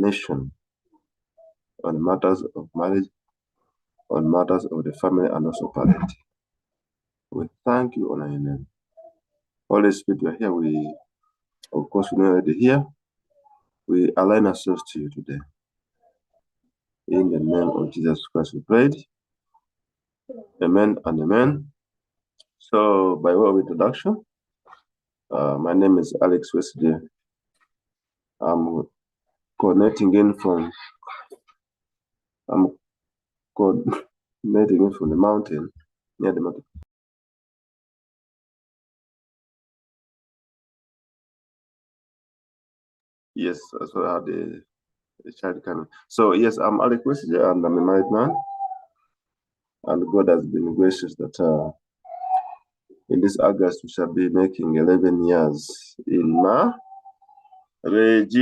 nation on matters of marriage, on matters of the family, and also parenting. We thank you, honor your name. Holy Spirit, we are here. We, of course, we know already here. We align ourselves to you today. In the name of Jesus Christ, we prayed. Amen and amen. So, by way of introduction, my name is Alex Wesley. I'm coordinating in from the mountain, near the mountain. Yes, so I had a child coming. So yes, I'm Alex Wesley and I'm a married man. And God has been gracious that in this August we shall be making 11 years in marriage.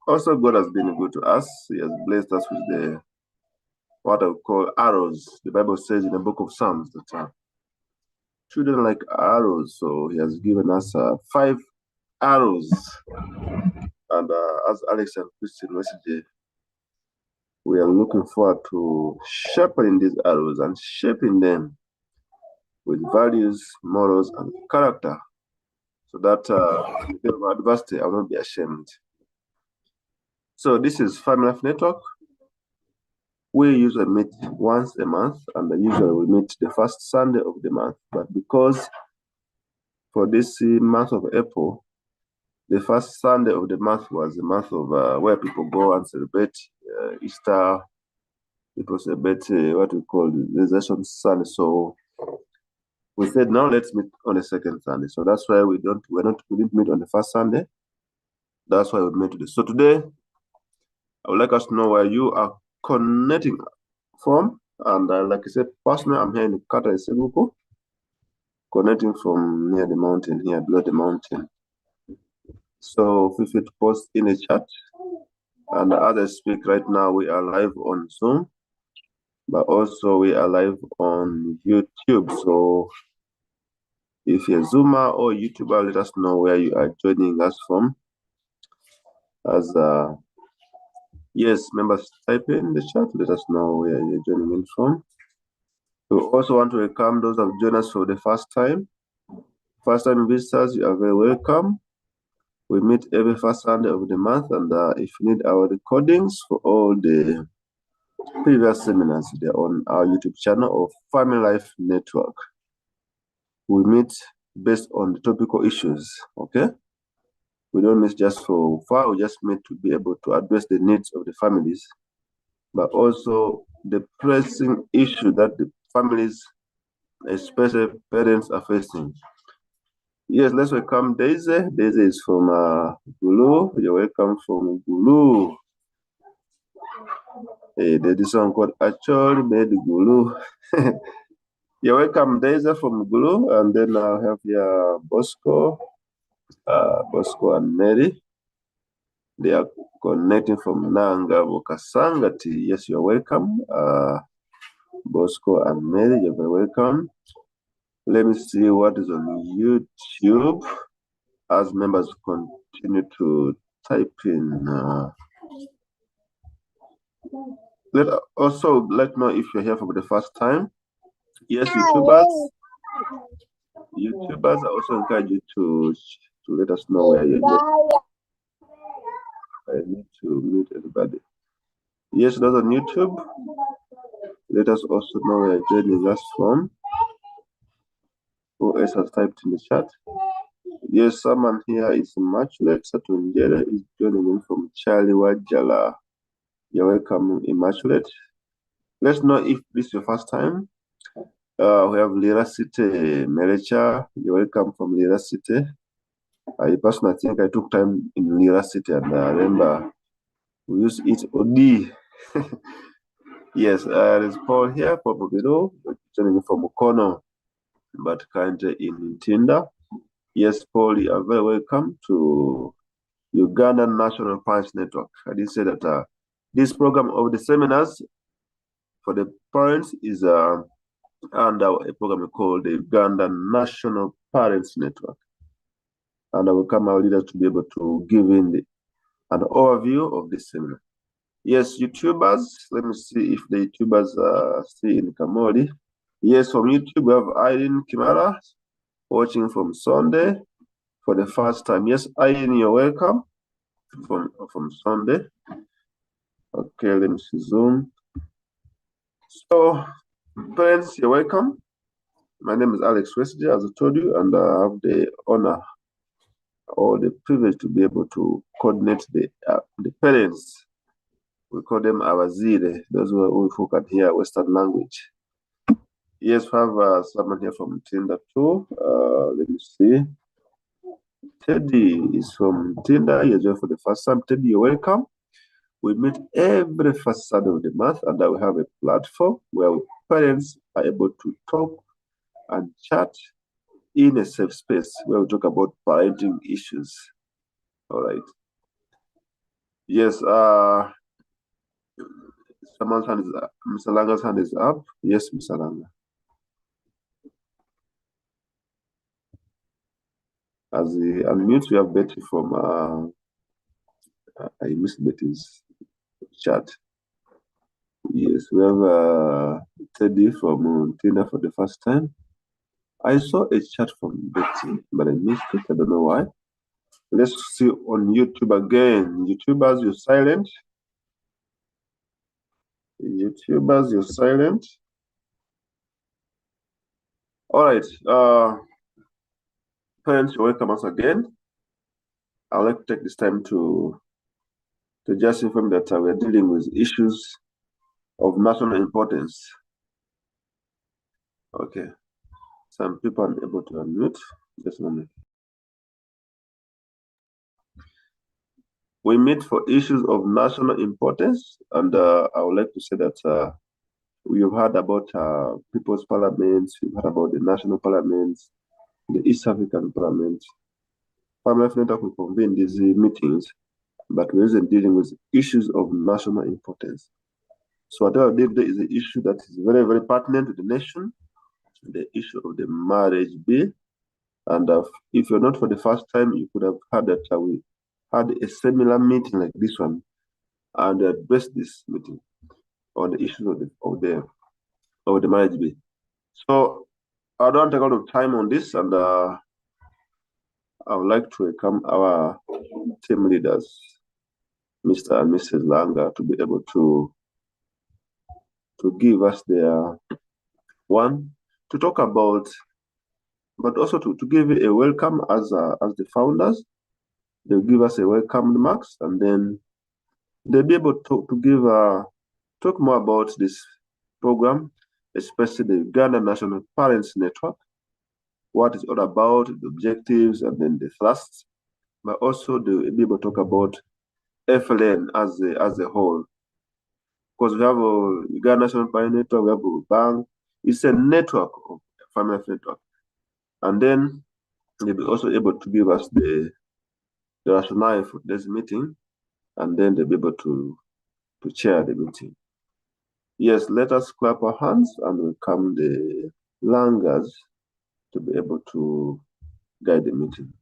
Also, God has been good to us. He has blessed us with what I would call arrows. The Bible says in the book of Psalms that children like arrows. So He has given us 5 arrows. And as Alex and Christian yesterday, we are looking forward to sharpening these arrows and shaping them with values, morals, and character, so that in the day of adversity, I will not be ashamed. So this is Family Life Network. We usually meet once a month, and usually we meet the first Sunday of the month. But because for this month of April, the first Sunday of the month was the month of where people go and celebrate Easter. People celebrate what we call the Resurrection Sunday. So we said, now let's meet on the second Sunday. So that's why we didn't meet on the first Sunday. That's why we met today. So today, I would like us to know where you are connecting from. And like I said, personally, I'm here in Kata Sebuko, connecting from near the mountain, here below the mountain. So feel free to post in the chat. And as I speak right now, we are live on Zoom, but also we are live on YouTube. So if you're a Zoomer or YouTuber, let us know where you are joining us from. As yes, members, type in the chat, let us know where you're joining in from. We also want to welcome those who have joined us for the first time. First time visitors, you are very welcome. We meet every first Sunday of the month, and if you need our recordings for all the previous seminars, they're on our YouTube channel of Family Life Network. We meet based on the topical issues, okay? We don't meet just for fun, we just meet to be able to address the needs of the families, but also the pressing issue that the families, especially parents, are facing. Yes, let's welcome Daisy. Daisy is from Gulu. You're welcome from Gulu. Hey, there's this song called Actually Made Gulu. You're welcome, Daisy from Gulu. And then I have here Bosco and Mary. They are connecting from Nanga Bokasangati. Yes, you're welcome. Bosco and Mary, you're very welcome. Let me see what is on YouTube as members continue to type in. Let know if you're here for the first time. Yes, YouTubers, I also encourage you to let us know where you're joining. I need to mute everybody. Yes, those on YouTube, let us also know where you're joining us from. Who else has typed in the chat? Yes, someone here is Immaculate Satunjere is joining in from Charlie Wajala. You're welcome, Immaculate. Let's know if this is your first time. We have Lira City Merecha. You're welcome from Lira City. I personally think I took time in Lira City, and I remember we used to eat Odi. Yes, there's Paul here, Paul Bobido, joining from Mukono, but currently in Tinda. Yes, Paul, you are very welcome to Uganda National Parents Network. I did say that this program of the seminars for the parents is under a program called the Uganda National Parents Network. And I will come our leaders to be able to give in an overview of this seminar. Yes, YouTubers, let me see if the YouTubers are still in Kamori. Yes, from YouTube, we have Irene Kimara watching from Sunday for the first time. Yes, Irene, you're welcome from Sunday. Okay, let me see Zoom. So, parents, you're welcome. My name is Alex Wesley, as I told you, and I have the honor or the privilege to be able to coordinate the parents. We call them Awazire, those who can hear Western language. Yes, we have someone here from Tinder too. Let me see. Teddy is from Tinder. He's here for the first time. Teddy, you're welcome. We meet every first Saturday of the month, and we have a platform where parents are able to talk and chat in a safe space where we talk about parenting issues. All right. Yes, someone's hand is up. Mr. Langa's hand is up. Yes, Mr. Langa. As he unmutes, we have Betty from, I missed Betty's chat. Yes, we have Teddy from Tina for the first time. I saw a chat from Betty, but I missed it. I don't know why. Let's see on YouTube again. YouTubers, you're silent. YouTubers, you're silent. All right. Parents, you're welcome once again. I'd like to take this time to just inform that we're dealing with issues of national importance. Okay. Some people are able to unmute. Just a moment. We meet for issues of national importance, and I would like to say that we've heard about people's parliaments, we've heard about the national parliaments, the East African Parliament. Family Network will convene these meetings, but we're also dealing with issues of national importance. So whatever there is an issue that is very, very pertinent to the nation, the issue of the marriage bill. And if you're not for the first time, you could have heard that we had a similar meeting like this one and addressed this meeting on the issue of the marriage bill. So I don't take a lot of time on this, and I would like to welcome our team leaders, Mr. and Mrs. Langa, to be able to give us their to talk about, but also to give a welcome as the founders. They'll give us a welcome remarks, and then they'll be able to give talk more about this program, especially the Uganda National Parents Network, what it's all about, the objectives, and then the thrusts. But also they'll be able to talk about FLN as a whole. Because we have a Uganda National Parents Network, we have a bank. It's a network of family network. And then they'll be also able to give us the rationale for this meeting, and then they'll be able to chair the meeting. Yes, let us clap our hands and welcome the Langas to be able to guide the meeting.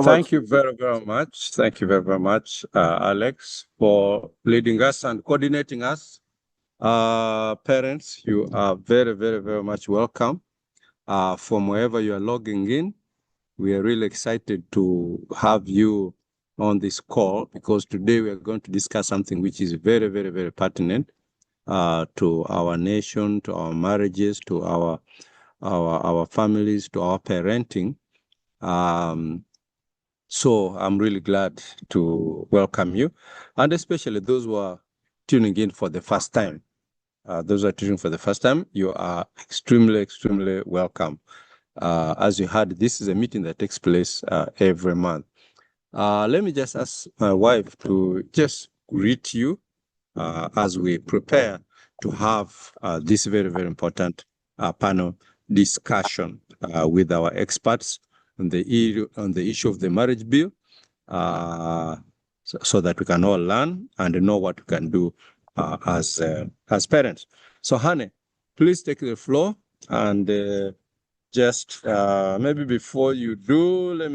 Thank you very, very much. Thank you very, very much, Alex, for leading us and coordinating us. Parents, you are very, very, very much welcome from wherever you are logging in. We are really excited to have you on this call because today we are going to discuss something which is very, very, very pertinent to our nation, to our marriages, to our families, to our parenting. So I'm really glad to welcome you, and especially those who are tuning in for the first time. Those who are tuning for the first time, you are extremely, extremely welcome. As you heard, this is a meeting that takes place every month. Let me just ask my wife to just greet you as we prepare to have this very, very important panel discussion with our experts on the issue of the marriage bill, so that we can all learn and know what we can do as parents. So, honey, please take the floor, and just maybe before you do, let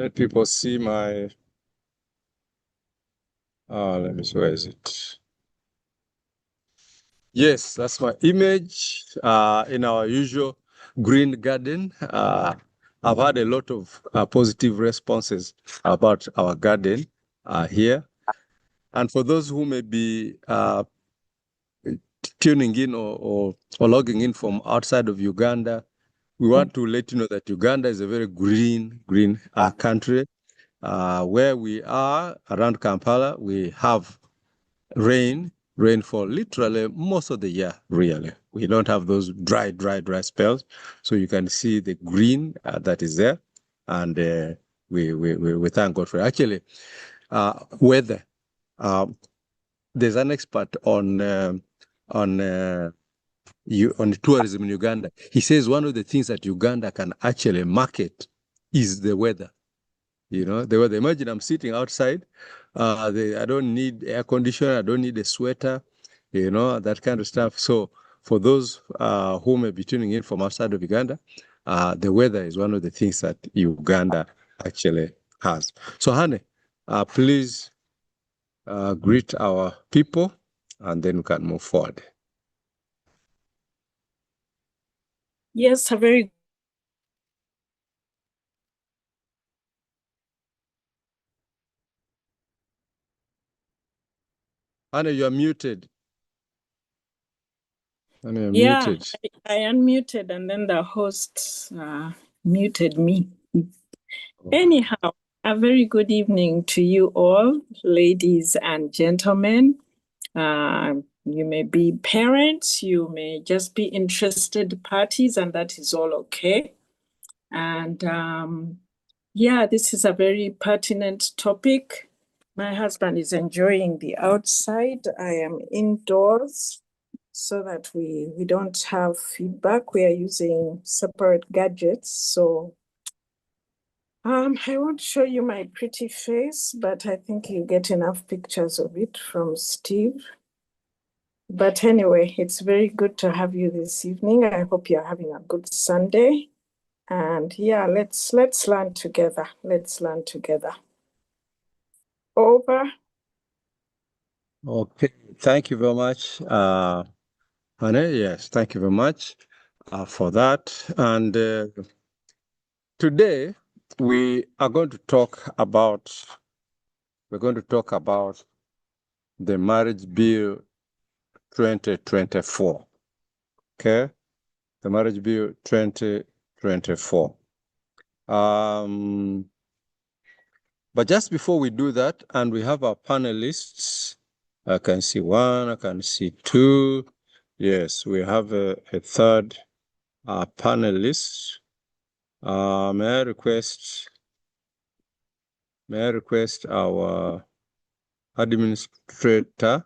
let people see my, let me see, where is it? Yes, that's my image in our usual green garden. I've had a lot of positive responses about our garden here. And for those who may be tuning in or logging in from outside of Uganda, we want to let you know that Uganda is a very green country. Where we are around Kampala, we have rainfall literally most of the year, really. We don't have those dry spells. So you can see the green that is there. And we thank God for it. Actually, weather. There's an expert on tourism in Uganda. He says one of the things that Uganda can actually market is the weather. You know, the weather. Imagine I'm sitting outside. I don't need air conditioner. I don't need a sweater. You know, that kind of stuff. So for those who may be tuning in from outside of Uganda, the weather is one of the things that Uganda actually has. So, Hane, please greet our people, and then we can move forward. Yes, a very Hane, you are muted. Hane, you're yeah, muted. I unmuted and then the host muted me. Anyhow, a very good evening to you all, ladies and gentlemen. You may be parents, you may just be interested parties, and that is all okay. And yeah, this is a very pertinent topic. My husband is enjoying the outside. I am indoors so that we don't have feedback. We are using separate gadgets. So I won't show you my pretty face, but I think you get enough pictures of it from Steve. But anyway, it's very good to have you this evening. I hope you're having a good Sunday. And yeah, let's learn together. Let's learn together. Over. Okay, thank you very much, Hane. Yes, thank you very much for that. And today we are going to talk about the Marriage Bill 2024. Okay, the Marriage Bill 2024. But just before we do that, and we have our panelists, I can see one, I can see two. Yes, we have a third panelist. May I request our administrator,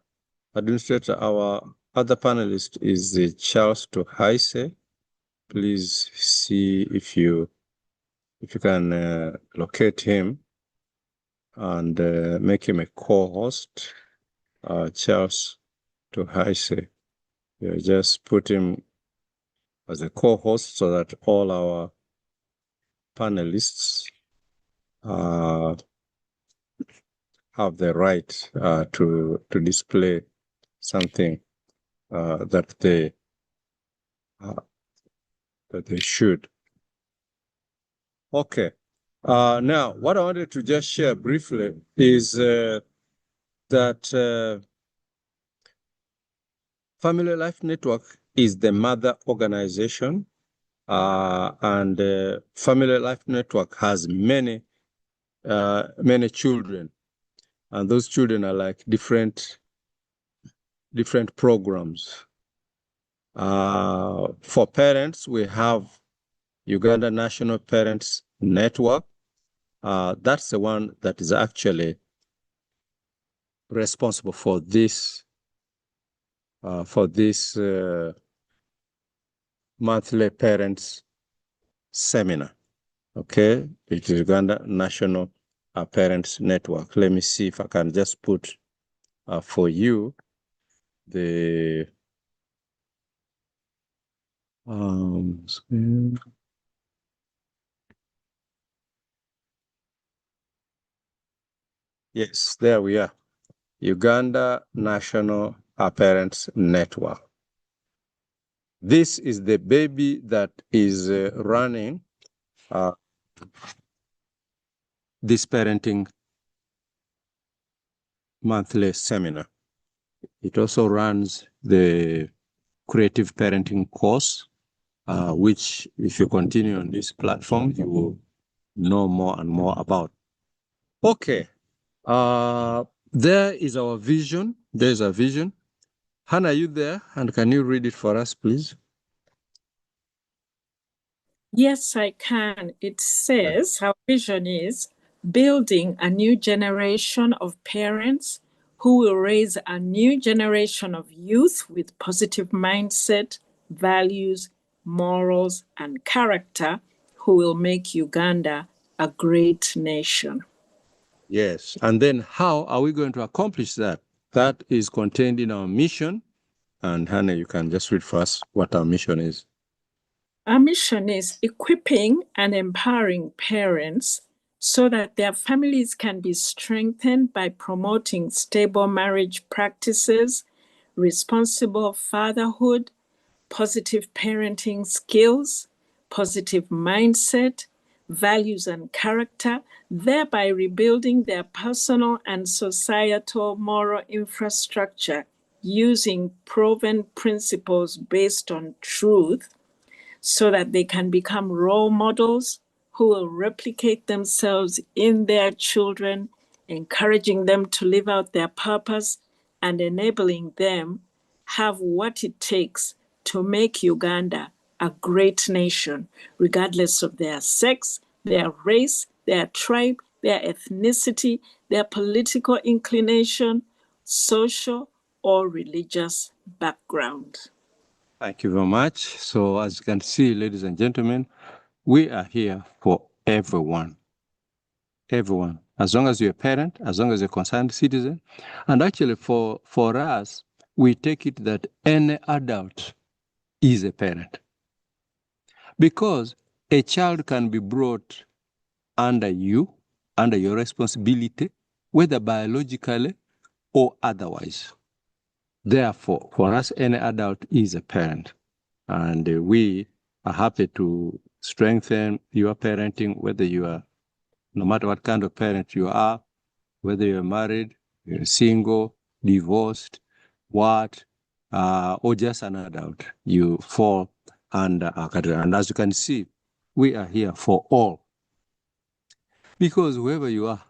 our other panelist is Charles Tohaise. Please see if you can locate him and make him a co-host. Charles Tohaise. Yeah, just put him as a co-host so that all our panelists have the right to display something that they should. Okay. Now, what I wanted to just share briefly is that Family Life Network is the mother organization, and Family Life Network has many children, and those children are like different programs. For parents, we have Uganda National Parents Network. That's the one that is actually responsible for this monthly parents seminar. Okay, it is Uganda National Parents Network. Let me see if I can just put for you the Yes, there we are. Uganda National Parents Network. This is the baby that is running this parenting monthly seminar. It also runs the creative parenting course, which if you continue on this platform, you will know more and more about. Okay. There is our vision. There's a vision. Hannah, are you there? And can you read it for us, please? Yes, I can. It says our vision is building a new generation of parents who will raise a new generation of youth with positive mindset, values, morals, and character who will make Uganda a great nation. Yes. And then how are we going to accomplish that? That is contained in our mission. And Hannah, you can just read for us what our mission is. Our mission is equipping and empowering parents so that their families can be strengthened by promoting stable marriage practices, responsible fatherhood, positive parenting skills, positive mindset, values, and character, thereby rebuilding their personal and societal moral infrastructure using proven principles based on truth, so that they can become role models who will replicate themselves in their children, encouraging them to live out their purpose and enabling them have what it takes to make Uganda a great nation, regardless of their sex, their race, their tribe, their ethnicity, their political inclination, social or religious background. Thank you very much. So as you can see, ladies and gentlemen, we are here for everyone. Everyone. As long as you're a parent, as long as you're a concerned citizen. And actually for us, we take it that any adult is a parent. Because a child can be brought under you, under your responsibility, whether biologically or otherwise. Therefore, for us, any adult is a parent. And we are happy to strengthen your parenting, whether you are, no matter what kind of parent you are, whether you're married, you're single, divorced, what, or just an adult, you fall under our category. And as you can see, we are here for all. Because whoever you are,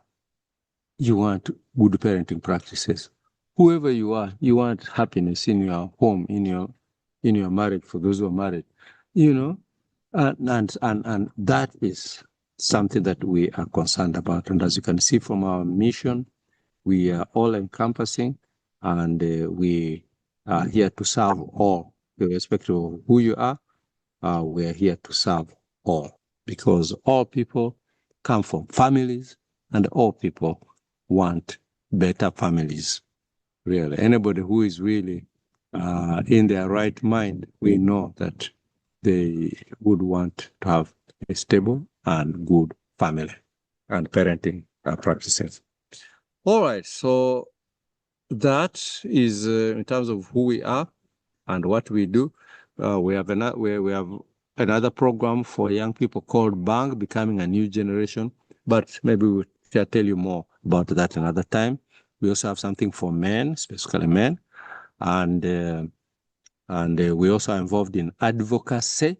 you want good parenting practices. Whoever you are, you want happiness in your home, in your marriage, for those who are married, and that is something that we are concerned about. And as you can see from our mission, we are all encompassing, and we are here to serve all, irrespective of who you are. We are here to serve all, because all people come from families, and all people want better families. Really, anybody who is really in their right mind, we know that they would want to have a stable and good family and parenting practices. All right, so that is in terms of who we are and what we do. We have another program for young people called BANG, Becoming a New Generation, but maybe we'll tell you more about that another time. We also have something for men, specifically men, and we also are involved in advocacy,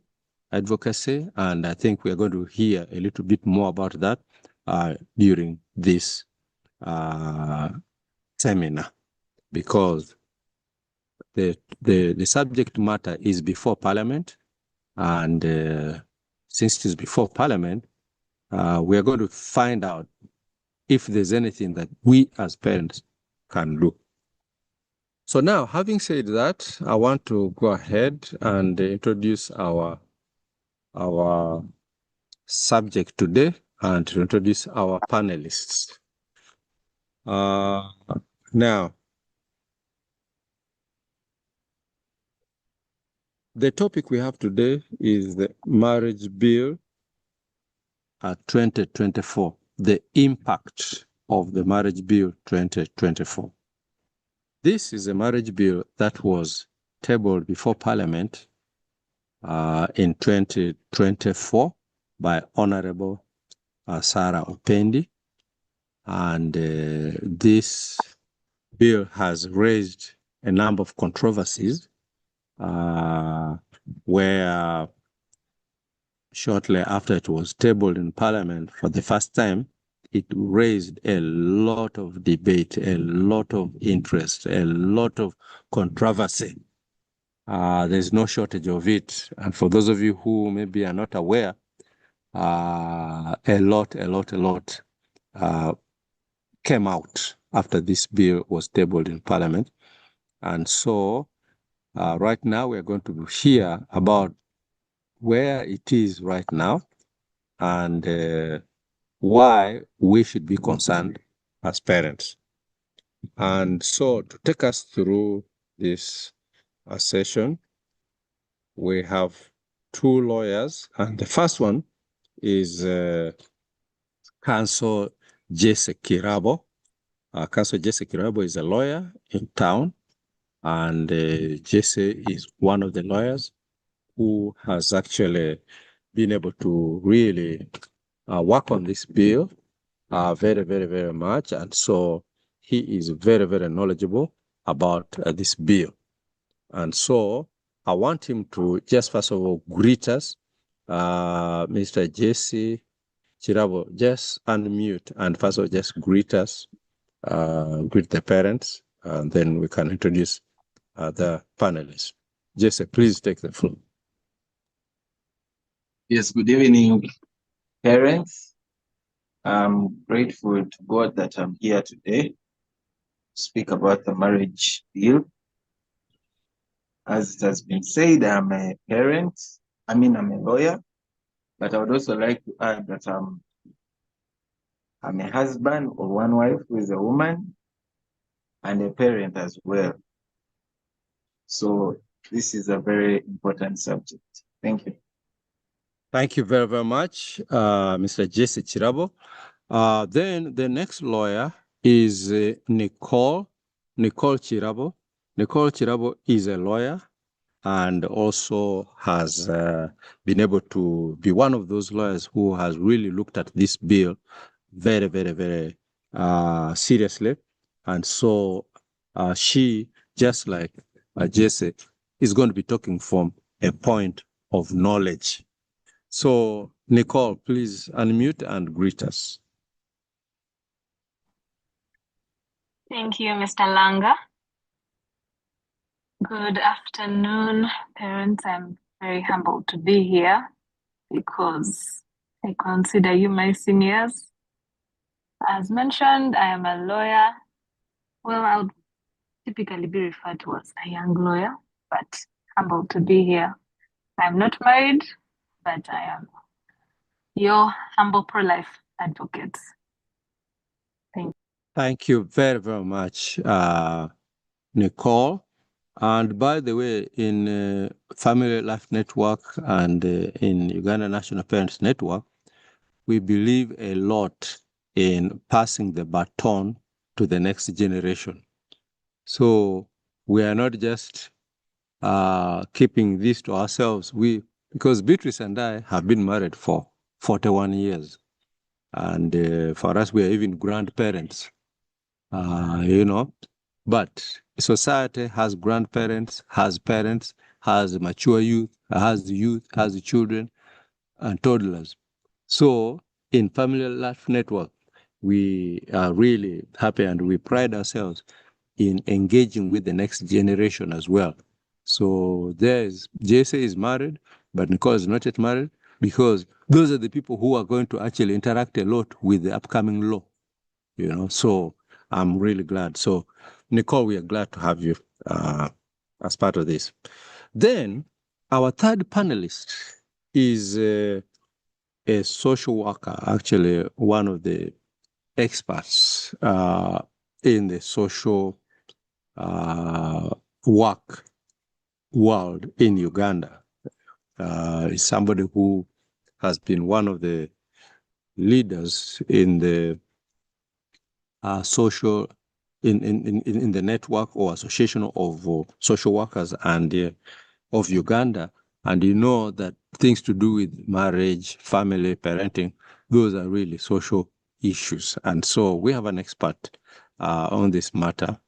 and I think we are going to hear a little bit more about that during this seminar, because the subject matter is before Parliament, and since it is before Parliament, we are going to find out if there's anything that we as parents can do. So now, having said that, I want to go ahead and introduce our subject today and to introduce our panelists. Now, the topic we have today is the Marriage Bill 2024, the impact of the Marriage Bill 2024. This is a marriage bill that was tabled before Parliament in 2024 by Honorable Sarah Opendi. And this bill has raised a number of controversies where shortly after it was tabled in Parliament for the first time, it raised a lot of debate, a lot of interest, a lot of controversy. There's no shortage of it. And for those of you who maybe are not aware, a lot came out after this bill was tabled in Parliament. And so right now we're going to hear about where it is right now and why we should be concerned as parents. And so to take us through this session, we have two lawyers, and the first one is Counsel Jesse Kirabo. Counsel Jesse Kirabo is a lawyer in town, and Jesse is one of the lawyers who has actually been able to really work on this bill very much. And so he is very knowledgeable about this bill. And so I want him to just first of all greet us. Mr. Jesse Kirabo, just unmute and first of all just greet us, greet the parents, and then we can introduce the panelists. Jesse, please take the floor. Yes, good evening, parents. I'm grateful to God that I'm here today to speak about the marriage bill. As it has been said, I'm a parent. I'm a lawyer, but I would also like to add that I'm a husband of one wife who is a woman and a parent as well. So this is a very important subject. Thank you. Thank you very much, Mr. Jesse Kirabo. Then the next lawyer is Nicole Kirabo. Nicole Kirabo is a lawyer and also has been able to be one of those lawyers who has really looked at this bill very seriously. And so she, just like Jesse, is going to be talking from a point of knowledge. So, Nicole, please unmute and greet us. Thank you, Mr. Langa. Good afternoon, parents. I'm very humbled to be here because I consider you my seniors. As mentioned, I am a lawyer. Well, I would typically be referred to as a young lawyer, but humbled to be here. I'm not married, but I am your humble pro-life advocate. Thank you very much, Nicole. And by the way, in Family Life Network and in Uganda National Parents Network, we believe a lot in passing the baton to the next generation. So we are not just keeping this to ourselves. Because Beatrice and I have been married for 41 years. And for us, we are even grandparents, But society has grandparents, has parents, has mature youth, has children and toddlers. So in Family Life Network, we are really happy and we pride ourselves in engaging with the next generation as well. So Jesse is married, but Nicole is not yet married, because those are the people who are going to actually interact a lot with the upcoming law, So I'm really glad. So Nicole, we are glad to have you as part of this. Then our third panelist is a social worker, actually one of the experts in the social work world in Uganda. Is somebody who has been one of the leaders in the social in the network or association of social workers and of Uganda, and you know that things to do with marriage, family, parenting, those are really social issues. And so we have an expert on this matter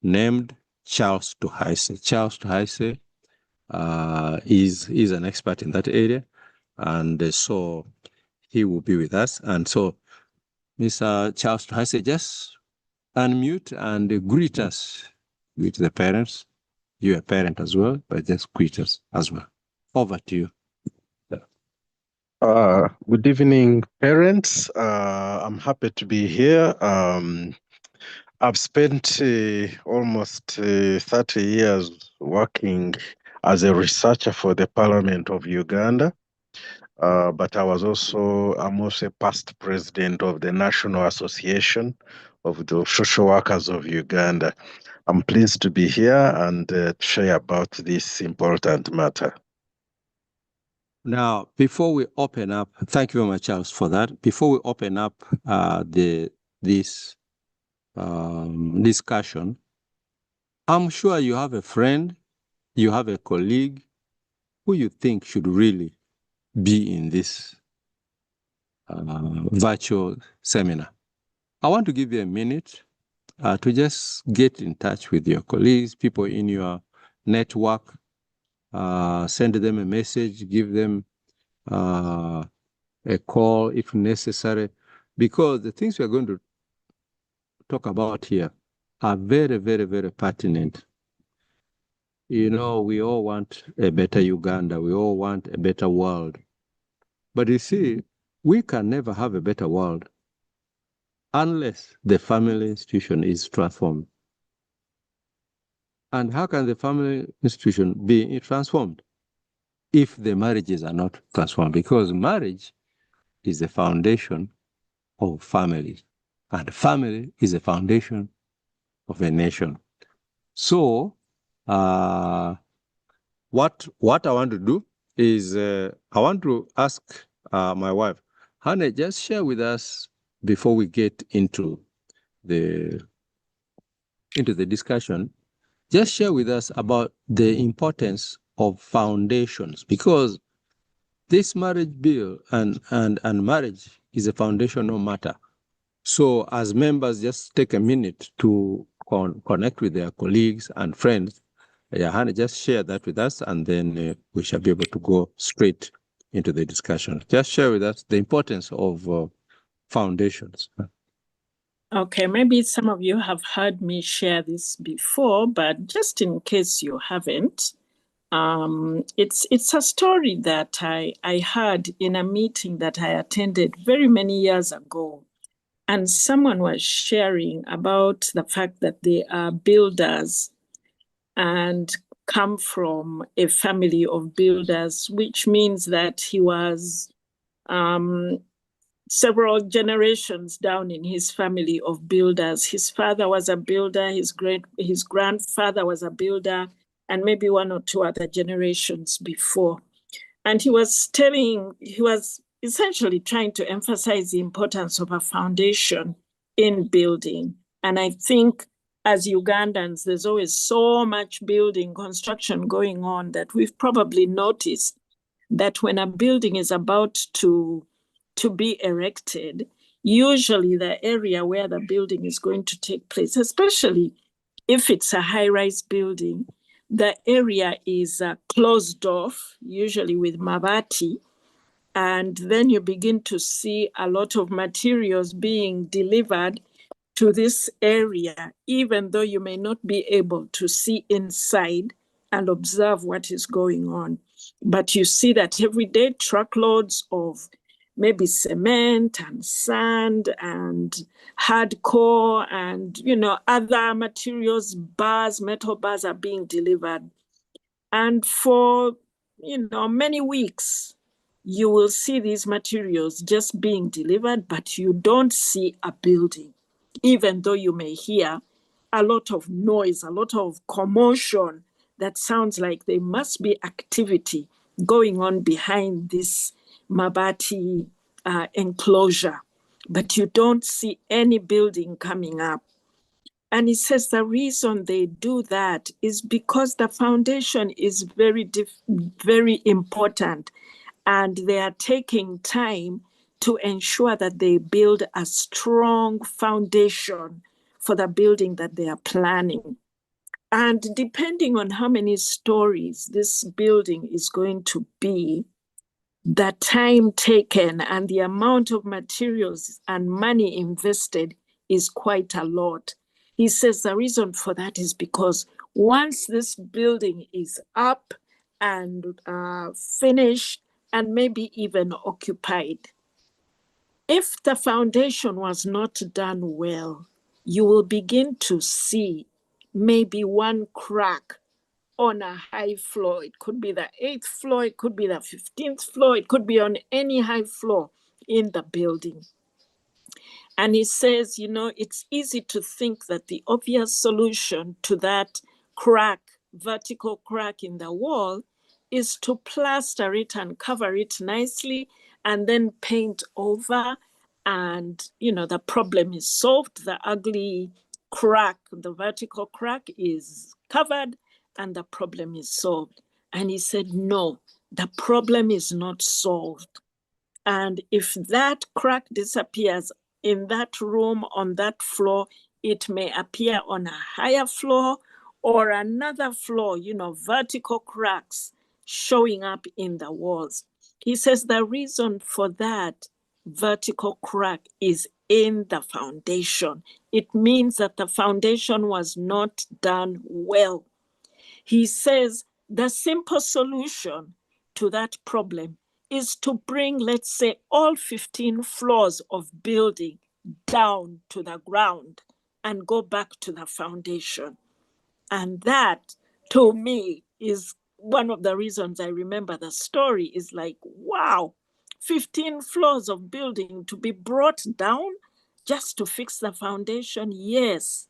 named Charles Tuhaise. Charles Tuhaise is an expert in that area, and so he will be with us. And so Mr. Charles Tuhaise, just unmute and greet us, greet the parents. You're a parent as well, but just greet us as well. Over to you. Good evening, parents. I'm happy to be here. I've spent almost 30 years working as a researcher for the Parliament of Uganda. But I'm also a past president of the National Association of the Social Workers of Uganda. I'm pleased to be here and to share about this important matter. Now, before we open up, thank you very much, Charles, for that. Before we open up this discussion, I'm sure you have a friend, you have a colleague who you think should really be in this virtual seminar. I want to give you a minute to just get in touch with your colleagues, people in your network, send them a message, give them a call if necessary, because the things we are going to talk about here are very, very, very pertinent. You know, we all want a better Uganda. We all want a better world. But you see, we can never have a better world unless the family institution is transformed. And how can the family institution be transformed if the marriages are not transformed? Because marriage is the foundation of family, and family is the foundation of a nation. So, what I want to do is I want to ask my wife, Hannah, just share with us before we get into the discussion. Just share with us about the importance of foundations, because this marriage bill and marriage is a foundational matter. So as members, just take a minute to connect with their colleagues and friends. Hannah, just share that with us, and then we shall be able to go straight into the discussion. Just share with us the importance of foundations. Okay, maybe some of you have heard me share this before, but just in case you haven't, it's a story that I heard in a meeting that I attended very many years ago. And someone was sharing about the fact that they are builders and come from a family of builders, which means that he was several generations down in his family of builders. His father was a builder, his grandfather was a builder, and maybe one or two other generations before. And he was essentially trying to emphasize the importance of a foundation in building. And I think as Ugandans, there's always so much building, construction going on that we've probably noticed that when a building is about to be erected, usually the area where the building is going to take place, especially if it's a high-rise building, the area is closed off, usually with mabati, and then you begin to see a lot of materials being delivered to this area, even though you may not be able to see inside and observe what is going on. But you see that every day truckloads of maybe cement and sand and hardcore and, other materials, metal bars are being delivered. And for, many weeks, you will see these materials just being delivered, but you don't see a building, even though you may hear a lot of noise, a lot of commotion that sounds like there must be activity going on behind this mabati enclosure. but you don't see any building coming up. And he says the reason they do that is because the foundation is very important, and they are taking time to ensure that they build a strong foundation for the building that they are planning. And depending on how many stories this building is going to be, the time taken and the amount of materials and money invested is quite a lot. He says the reason for that is because once this building is up and finished and maybe even occupied, if the foundation was not done well, you will begin to see maybe one crack on a high floor. It could be the 8th floor, it could be the 15th floor, it could be on any high floor in the building. And he says, it's easy to think that the obvious solution to that crack, vertical crack in the wall, is to plaster it and cover it nicely and then paint over. And, the problem is solved. The ugly crack, the vertical crack is covered and the problem is solved. And he said, no, the problem is not solved. And if that crack disappears in that room, on that floor, it may appear on a higher floor or another floor, vertical cracks showing up in the walls. He says the reason for that vertical crack is in the foundation. It means that the foundation was not done well. He says the simple solution to that problem is to bring, let's say, all 15 floors of building down to the ground and go back to the foundation. And that, to me, is one of the reasons I remember the story. Is like, wow, 15 floors of building to be brought down just to fix the foundation? Yes.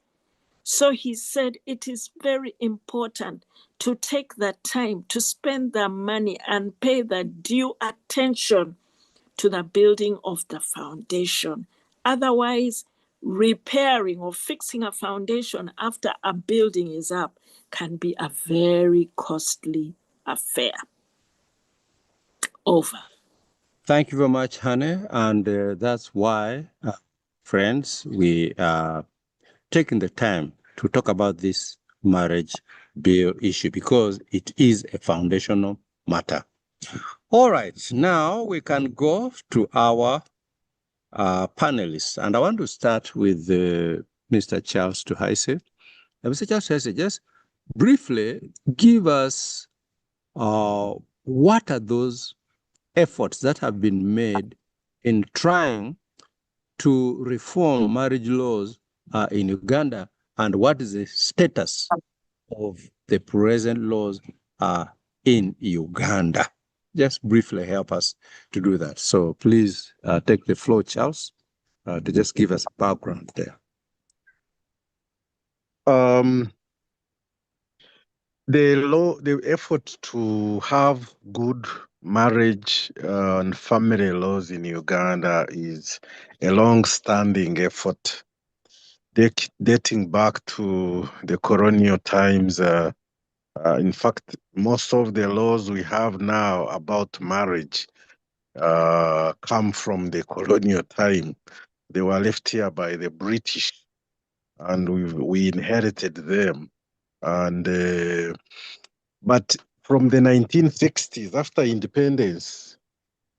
So he said it is very important to take the time to spend the money and pay the due attention to the building of the foundation. Otherwise, repairing or fixing a foundation after a building is up can be a very costly affair. Over. Thank you very much, Hannah. And that's why, friends, we are taking the time to talk about this marriage bill issue because it is a foundational matter. All right, now we can go to our panelists. And I want to start with Mr. Charles Tuhaise. Mr. Charles Tuhaise, just briefly give us what are those efforts that have been made in trying to reform marriage laws in Uganda, and what is the status of the present laws in Uganda? Just briefly help us to do that. So please take the floor, Charles, to just give us a background there. The effort to have good marriage and family laws in Uganda is a long-standing effort dating back to the colonial times. In fact, most of the laws we have now about marriage come from the colonial time. They were left here by the British, and we inherited them. And but from the 1960s, after independence,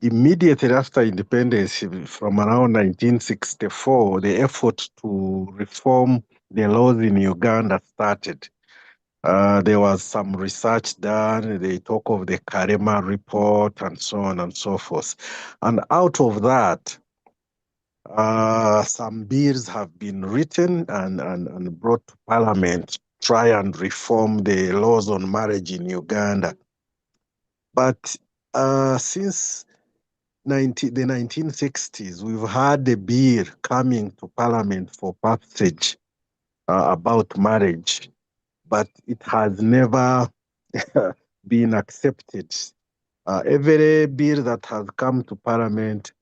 immediately after independence, from around 1964, the effort to reform the laws in Uganda started. There was some research done. They talk of the Karema report and so on and so forth. And out of that, some bills have been written and brought to Parliament to try and reform the laws on marriage in Uganda. But since the 1960s, we've had a bill coming to Parliament for passage about marriage, but it has never been accepted. Every bill that has come to Parliament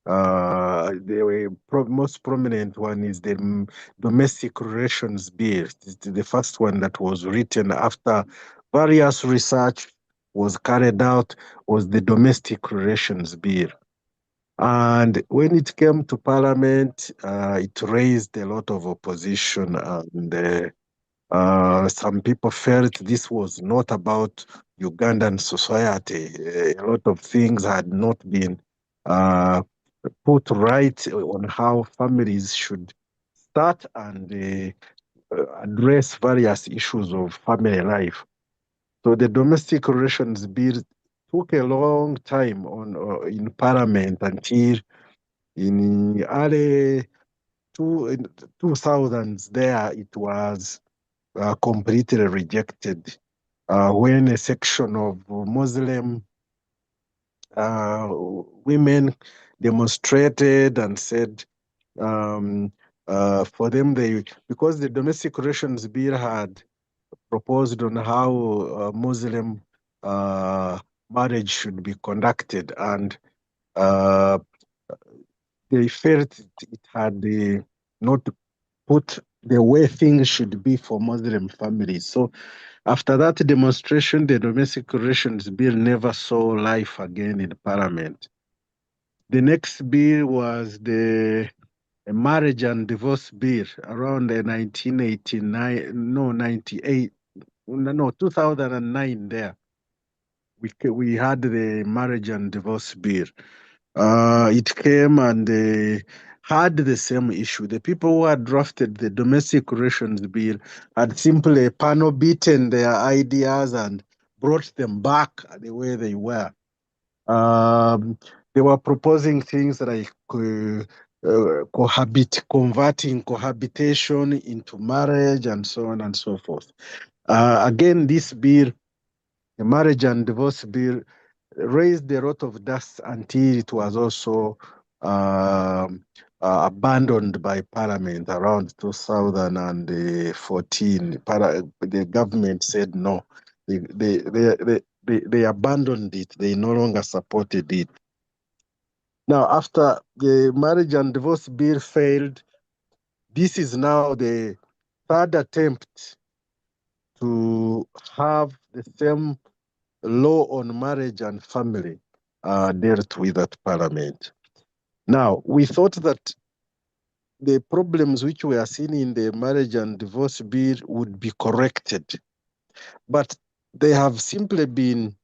The most prominent one is the Domestic Relations Bill. It's the first one that was written after various research was carried out, was the Domestic Relations Bill. And when it came to Parliament, it raised a lot of opposition, and some people felt this was not about Ugandan society. A lot of things had not been uh, put right on how families should start and address various issues of family life. So the domestic relations bill took a long time on in Parliament until in early in 2000s there it was completely rejected when a section of Muslim women demonstrated and said for them because the domestic relations bill had proposed on how Muslim marriage should be conducted, and uh, they felt it had not put the way things should be for Muslim families. So after that demonstration, the domestic relations bill never saw life again in Parliament. The next bill was the Marriage and Divorce Bill around the 1989, no, 98, no, 2009 there. We had the Marriage and Divorce Bill. It came and had the same issue. The people who had drafted the Domestic Relations Bill had simply panel beaten their ideas and brought them back the way they were. They were proposing things like converting cohabitation into marriage and so on and so forth. Again, this bill, the Marriage and Divorce Bill, raised a lot of dust until it was also abandoned by Parliament around 2014. The government said no. They abandoned it. They no longer supported it. Now, after the Marriage and Divorce Bill failed, this is now the third attempt to have the same law on marriage and family dealt with at Parliament. Now, we thought that the problems which we are seeing in the Marriage and Divorce Bill would be corrected, but they have simply been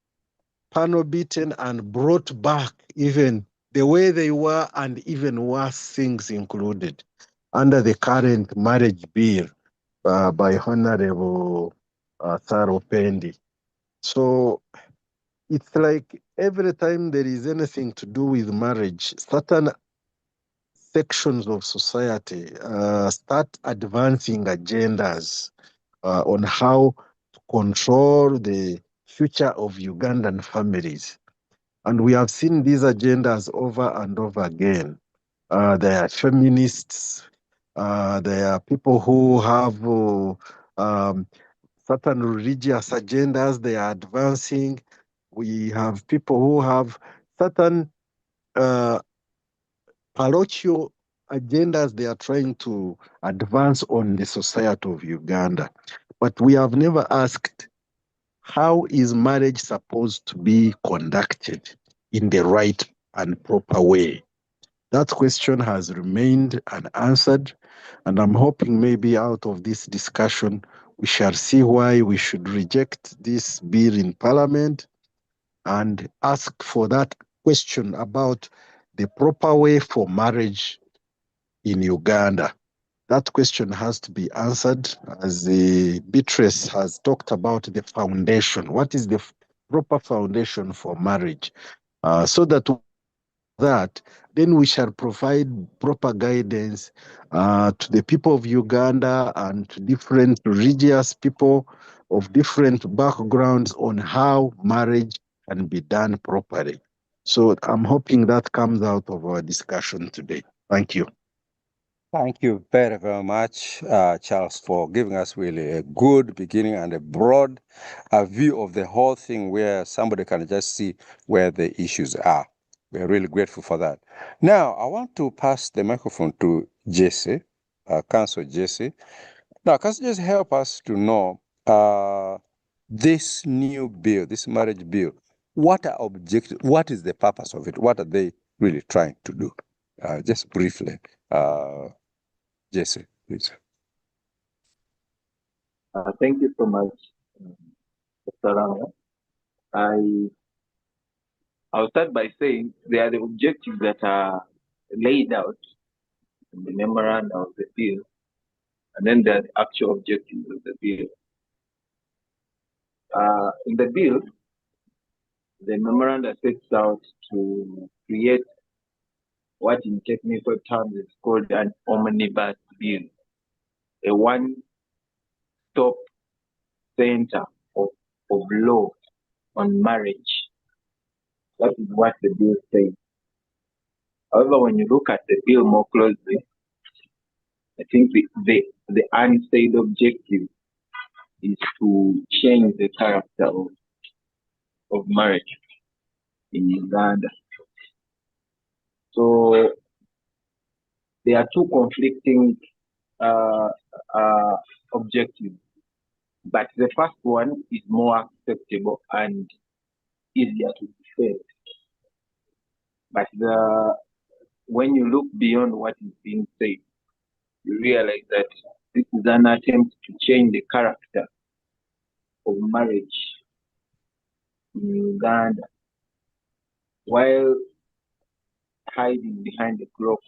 panel beaten and brought back even the way they were, and even worse things included under the current marriage bill by Honorable Tharo Pendi. So it's like every time there is anything to do with marriage, certain sections of society start advancing agendas on how to control the future of Ugandan families. And we have seen these agendas over and over again. There are feminists, there are people who have certain religious agendas they are advancing. We have people who have certain uh, parochial agendas they are trying to advance on the society of Uganda. But we have never asked, how is marriage supposed to be conducted in the right and proper way? That question has remained unanswered, and I'm hoping maybe out of this discussion, we shall see why we should reject this bill in Parliament and ask for that question about the proper way for marriage in Uganda. That question has to be answered, as Beatrice has talked about the foundation. What is the proper foundation for marriage? So that then we shall provide proper guidance to the people of Uganda and to different religious people of different backgrounds on how marriage can be done properly. So I'm hoping that comes out of our discussion today. Thank you. Thank you very, very much, Charles, for giving us really a good beginning and a broad view of the whole thing where somebody can just see where the issues are. We are really grateful for that. Now, I want to pass the microphone to Jesse, Council Jesse. Now, can you just help us to know this new bill, this marriage bill, what is the purpose of it? What are they really trying to do? Just briefly, Jesse, please. Thank you so much, Mr. Ranga. I'll start by saying they are the objectives that are laid out in the memorandum of the bill, and then there are the actual objectives of the bill. In the bill, the memorandum sets out to create what in technical terms is called an omnibus bill, a one-stop center of law on marriage. That is what the bill says. However, when you look at the bill more closely, I think the unsaid objective is to change the character of marriage in Uganda. So there are two conflicting objectives, but the first one is more acceptable and easier to defend. But when you look beyond what is being said, you realize that this is an attempt to change the character of marriage in Uganda while hiding behind the cloak.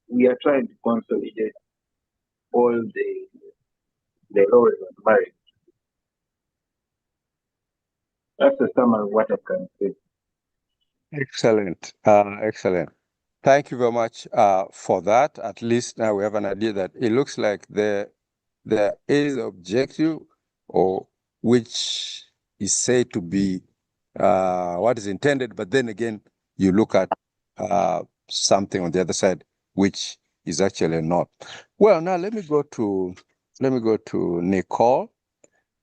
We are trying to consolidate all the laws of marriage. That's a summary of what I can say. Excellent. Excellent. Thank you very much for that. At least now we have an idea that it looks like there is an objective, or which is said to be what is intended, but then again, you look at something on the other side, which is actually not. Well, now let me go to Nicole.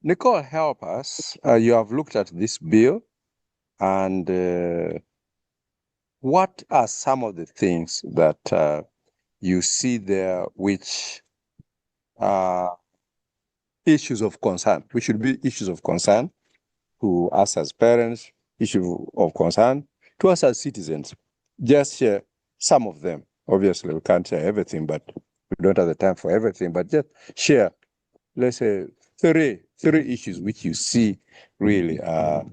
Nicole, help us. You have looked at this bill, and what are some of the things that you see there which are issues of concern, which should be issues of concern to us as parents, issue of concern to us as citizens? Just share some of them. Obviously, we can't share everything, but we don't have the time for everything, but just share, let's say, three issues which you see really are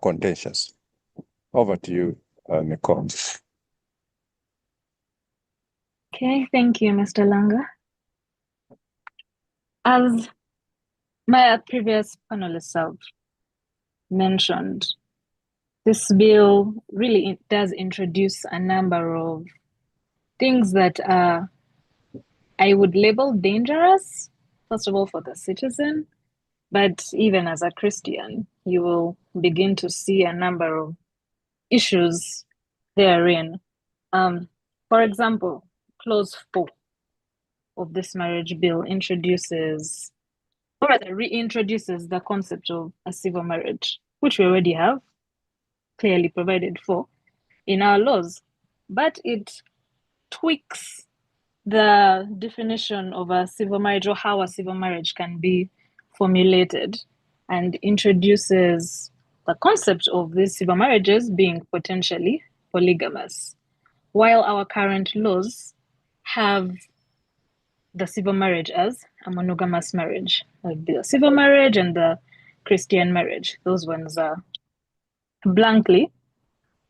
contentious. Over to you, Nicole. Okay, thank you, Mr. Langa. As my previous panelists have mentioned, this bill really does introduce a number of things that I would label dangerous, first of all, for the citizen, but even as a Christian, you will begin to see a number of issues therein. For example, Clause 4 of this marriage bill introduces, or rather reintroduces, the concept of a civil marriage, which we already have clearly provided for in our laws, but it tweaks the definition of a civil marriage, or how a civil marriage can be formulated, and introduces the concept of these civil marriages being potentially polygamous, while our current laws have the civil marriage as a monogamous marriage, like the civil marriage and the Christian marriage. Those ones are blankly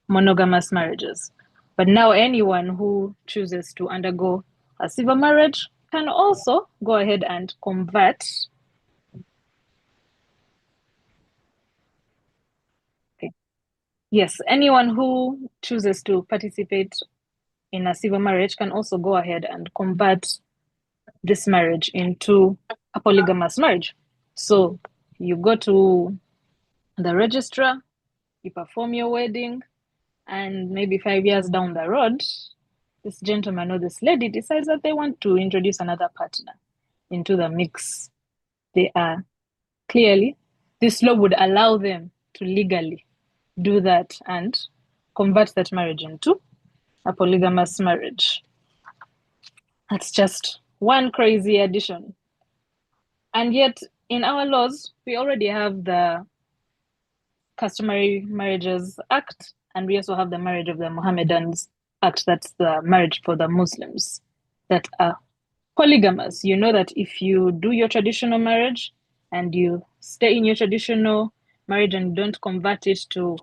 monogamous marriages. But now anyone who chooses to undergo a civil marriage can also go ahead and convert. Okay. Yes, anyone who chooses to participate in a civil marriage can also go ahead and convert this marriage into a polygamous marriage. So you go to the registrar, you perform your wedding, and maybe 5 years down the road, this gentleman or this lady decides that they want to introduce another partner into the mix. They are clearly, this law would allow them to legally do that and convert that marriage into a polygamous marriage. That's just one crazy addition. And yet, in our laws, we already have the Customary Marriages Act, and we also have the Marriage of the Mohammedans Act. That's the marriage for the Muslims that are polygamous. You know that if you do your traditional marriage and you stay in your traditional marriage and don't convert it to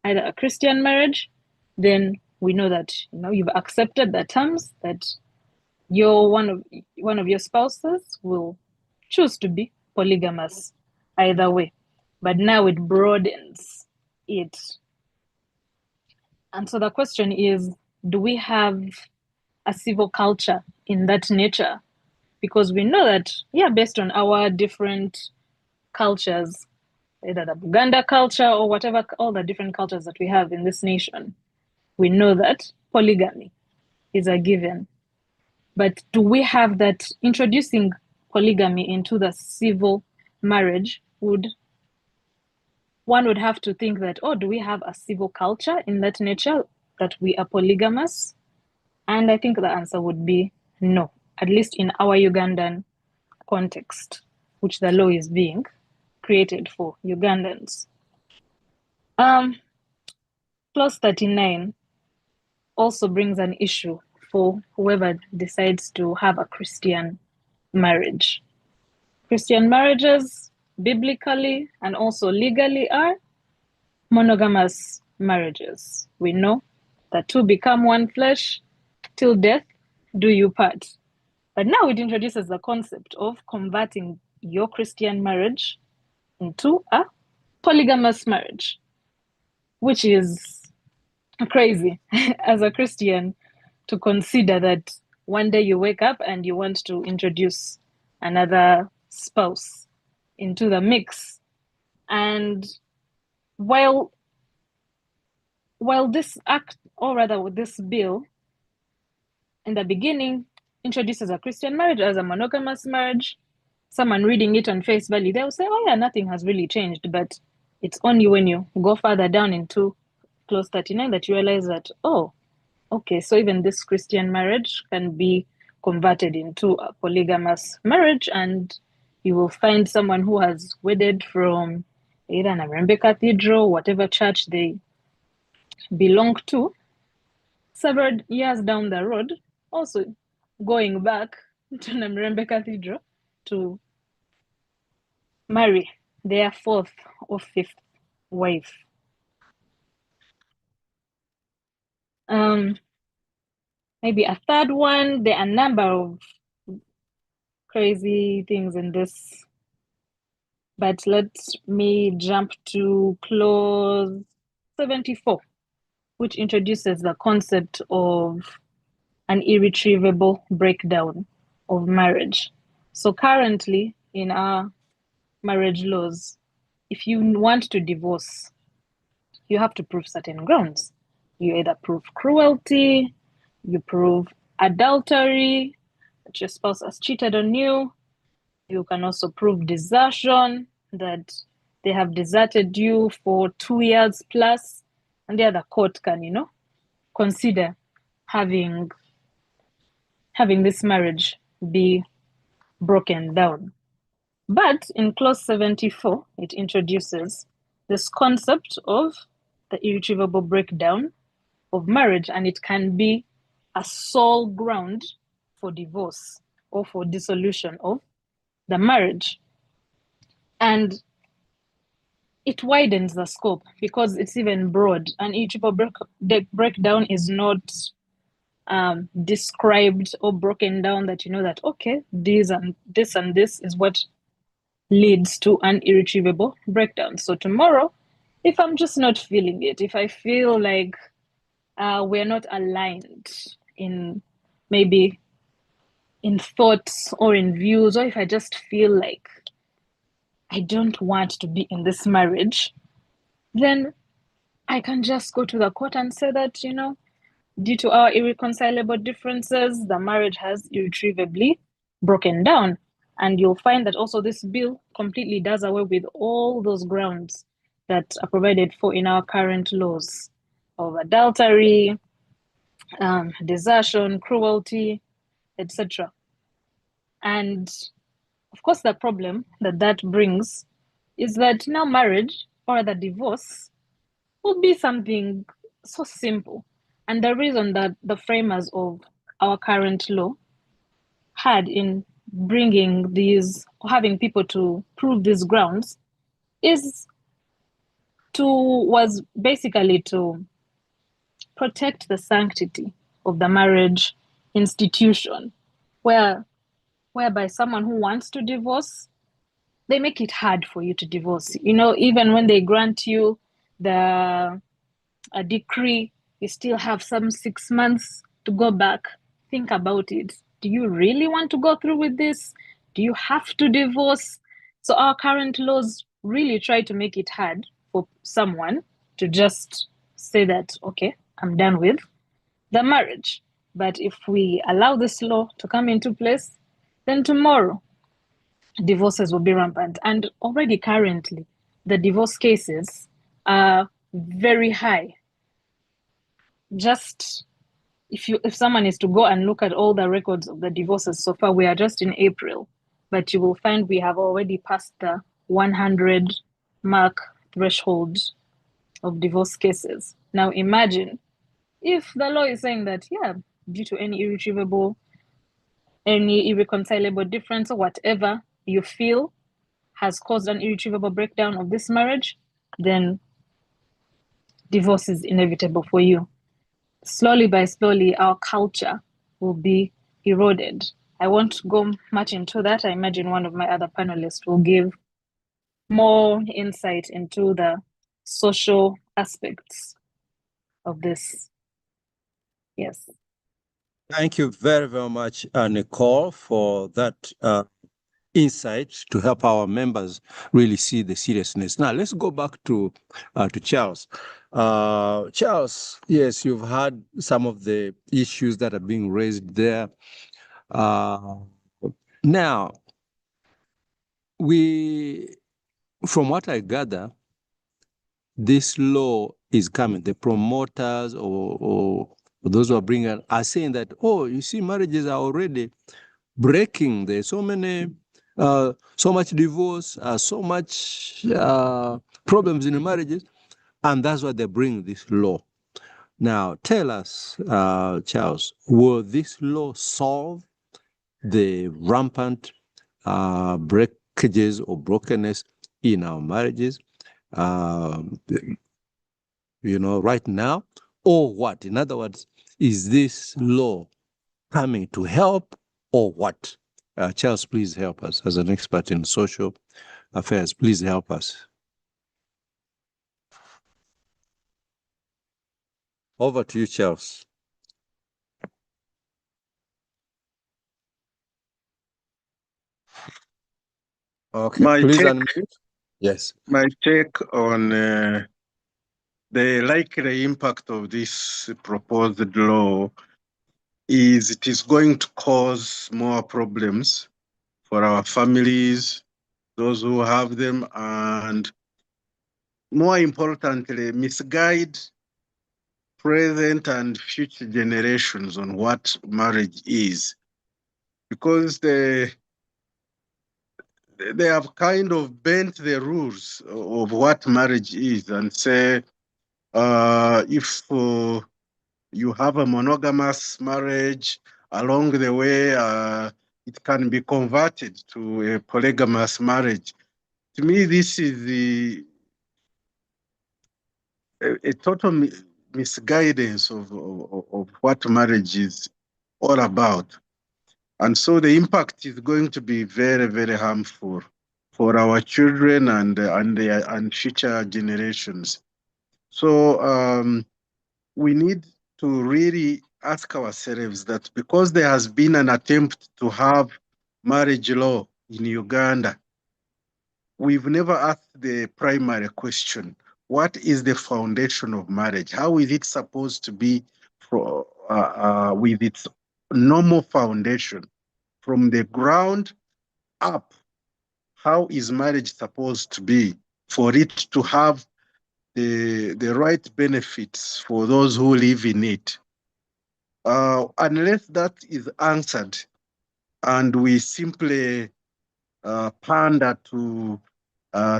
either a Christian marriage, then we know that you've accepted the terms that one of your spouses will choose to be polygamous either way. But now it broadens it. And so the question is, do we have a civil culture in that nature? Because we know that, based on our different cultures, either the Uganda culture or whatever, all the different cultures that we have in this nation, we know that polygamy is a given. But do we have that? Introducing polygamy into the civil marriage one would have to think that, do we have a civil culture in that nature that we are polygamous? And I think the answer would be no, at least in our Ugandan context, which the law is being created for Ugandans. Clause 39 also brings an issue for whoever decides to have a Christian marriage. Christian marriages, biblically and also legally, are monogamous marriages. We know that two become one flesh, till death do you part. But now it introduces the concept of converting your Christian marriage into a polygamous marriage, which is crazy as a Christian to consider that one day you wake up and you want to introduce another spouse into the mix. And while this act, or rather this bill, in the beginning introduces a Christian marriage as a monogamous marriage, someone reading it on face value, they'll say, nothing has really changed. But it's only when you go further down into clause 39 that you realize that, okay, so even this Christian marriage can be converted into a polygamous marriage, and you will find someone who has wedded from either Namirembe Cathedral, whatever church they belong to, several years down the road, also going back to Namirembe Cathedral to marry their fourth or fifth wife. Maybe a third one. There are a number of crazy things in this, but let me jump to clause 74, which introduces the concept of an irretrievable breakdown of marriage. So currently in our marriage laws, if you want to divorce, you have to prove certain grounds. You either prove cruelty, you prove adultery, that your spouse has cheated on you. You can also prove desertion, that they have deserted you for 2 years plus, and the other court can, consider having this marriage be broken down. But in clause 74, it introduces this concept of the irretrievable breakdown of marriage, and it can be a sole ground for divorce or for dissolution of the marriage. And it widens the scope because it's even broad. An irretrievable breakdown is not described or broken down that that, okay, this and this is what leads to an irretrievable breakdown. So tomorrow, if I'm just not feeling it, if I feel like we're not aligned in maybe in thoughts or in views, or if I just feel like I don't want to be in this marriage, then I can just go to the court and say that, due to our irreconcilable differences, the marriage has irretrievably broken down. And you'll find that also this bill completely does away with all those grounds that are provided for in our current laws. of adultery, desertion, cruelty, etc. And of course, the problem that brings is that now marriage or the divorce will be something so simple. And the reason that the framers of our current law had in bringing these, having people to prove these grounds was basically to protect the sanctity of the marriage institution, whereby someone who wants to divorce, they make it hard for you to divorce. Even when they grant you a decree, you still have some 6 months to go back. Think about it. Do you really want to go through with this? Do you have to divorce? So our current laws really try to make it hard for someone to just say that, okay, I'm done with the marriage. But if we allow this law to come into place, then tomorrow divorces will be rampant. And already currently, the divorce cases are very high. Just if someone is to go and look at all the records of the divorces so far, we are just in April, but you will find we have already passed the 100 mark threshold of divorce cases. Now imagine if the law is saying that, yeah, due to any irreconcilable difference or whatever you feel has caused an irretrievable breakdown of this marriage, then divorce is inevitable for you. Slowly by slowly, our culture will be eroded. I won't go much into that. I imagine one of my other panelists will give more insight into the social aspects of this. Yes. Thank you very, very much, Nicole, for that insight to help our members really see the seriousness. Now, let's go back to Charles. Charles, yes, you've had some of the issues that are being raised there. Now, from what I gather, this law is coming. The promoters or those who are bringing it are saying that, oh, you see, marriages are already breaking. There's so much divorce, so much problems in the marriages, and that's why they bring this law. Now, tell us, Charles, will this law solve the rampant breakages or brokenness in our marriages, right now, or what? In other words, is this law coming to help or what? Charles, please help us as an expert in social affairs. Please help us. Over to you, Charles. Okay, please unmute. Yes. My take on the likely impact of this proposed law is it is going to cause more problems for our families, those who have them, and more importantly, misguide present and future generations on what marriage is. Because they have kind of bent the rules of what marriage is and say, if you have a monogamous marriage, along the way, it can be converted to a polygamous marriage. To me, this is a total misguidance of what marriage is all about. And so the impact is going to be very, very harmful for our children and future generations. So we need to really ask ourselves that because there has been an attempt to have marriage law in Uganda, we've never asked the primary question: what is the foundation of marriage? How is it supposed to be with its normal foundation from the ground up? How is marriage supposed to be for it to have the right benefits for those who live in it. Unless that is answered and we simply pander to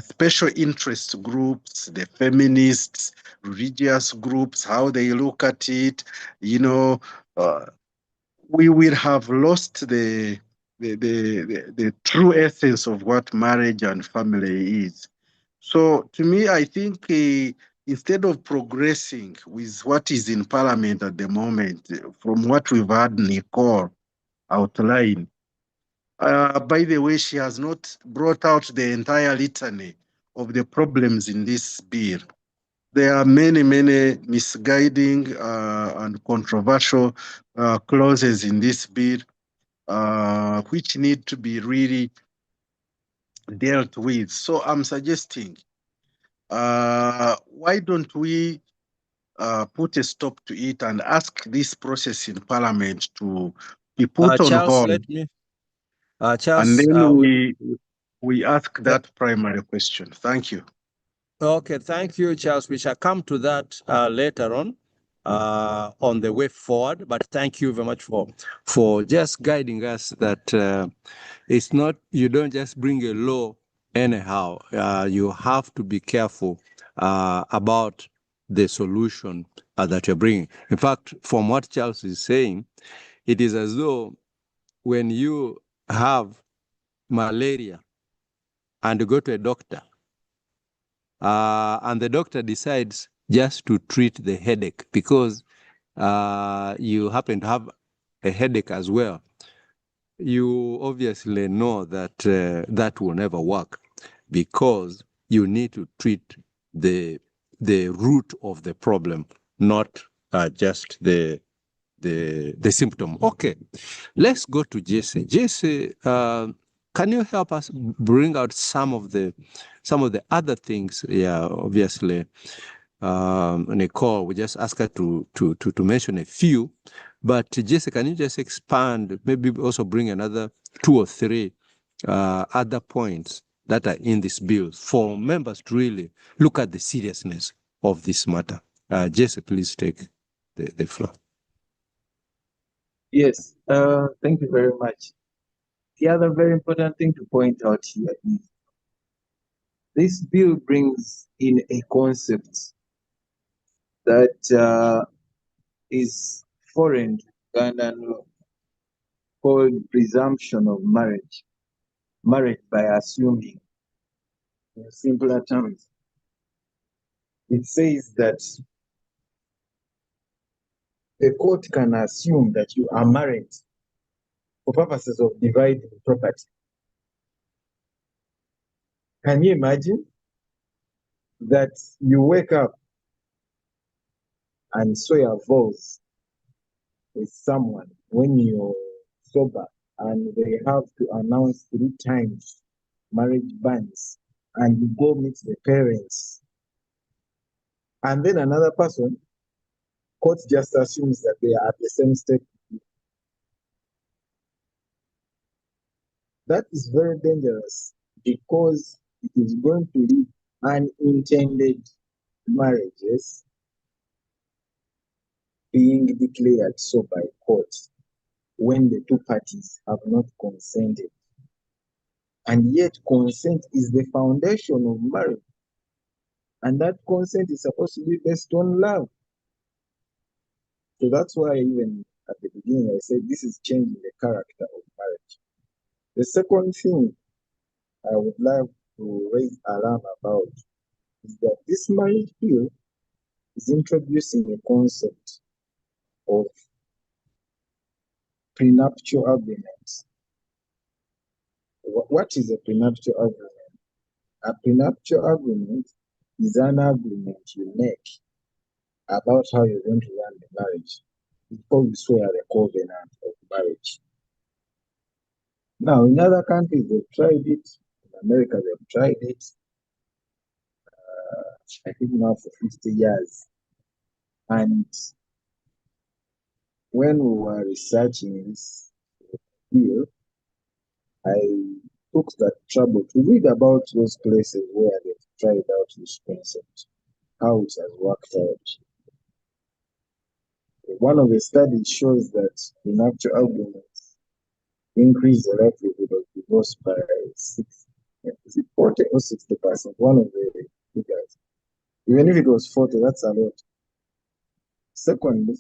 special interest groups, the feminists, religious groups, how they look at it, we will have lost the true essence of what marriage and family is. So to me, I think instead of progressing with what is in Parliament at the moment, from what we've had Nicole outline, by the way, she has not brought out the entire litany of the problems in this bill. There are many, many misguiding and controversial clauses in this bill, which need to be really dealt with. So I'm suggesting, why don't we put a stop to it and ask this process in Parliament to be put on Charles, hold, let me. and Charles, then we ask that primary question. Thank you. okay, thank you, Charles. We shall come to that later on the way forward. But thank you very much for just guiding us that it's not, you don't just bring a law anyhow. You have to be careful about the solution that you're bringing. In fact, from what Charles is saying, it is as though when you have malaria and you go to a doctor, and the doctor decides just to treat the headache because you happen to have a headache as well, you obviously know that that will never work because you need to treat the root of the problem, not just the symptom. Okay, let's go to Jesse. Jesse, can you help us bring out some of the other things? Yeah, obviously, Nicole, we just ask her to mention a few, but Jesse, can you just expand, maybe also bring another 2 or 3 other points that are in this bill for members to really look at the seriousness of this matter? Jesse, please take the floor. Yes, thank you very much. The other very important thing to point out here is this bill brings in a concept that is foreign to Ugandan law called presumption of marriage. Marriage by assuming, in simpler terms. It says that the court can assume that you are married for purposes of dividing property. Can you imagine that you wake up and swear vows with someone when you're sober and they have to announce 3 times marriage bans and you go meet the parents and then another person, court just assumes that they are at the same step. That is very dangerous because it is going to lead unintended marriages being declared so by court when the 2 parties have not consented. And yet consent is the foundation of marriage. And that consent is supposed to be based on love. So that's why even at the beginning I said this is changing the character of marriage. The second thing I would like to raise alarm about is that this marriage bill is introducing a concept of prenuptial agreements. What is a prenuptial agreement? A prenuptial agreement is an agreement you make about how you're going to run the marriage. It's called the covenant of marriage. Now, in other countries, they've tried it. In America, they've tried it. I think now for 50 years. And when we were researching this bill, I took that trouble to read about those places where they've tried out this concept. how it has worked out. One of the studies shows that prenuptial agreements increase the likelihood of divorce by 40 or 60%. One of the figures. Even if it was 40, that's a lot. Secondly,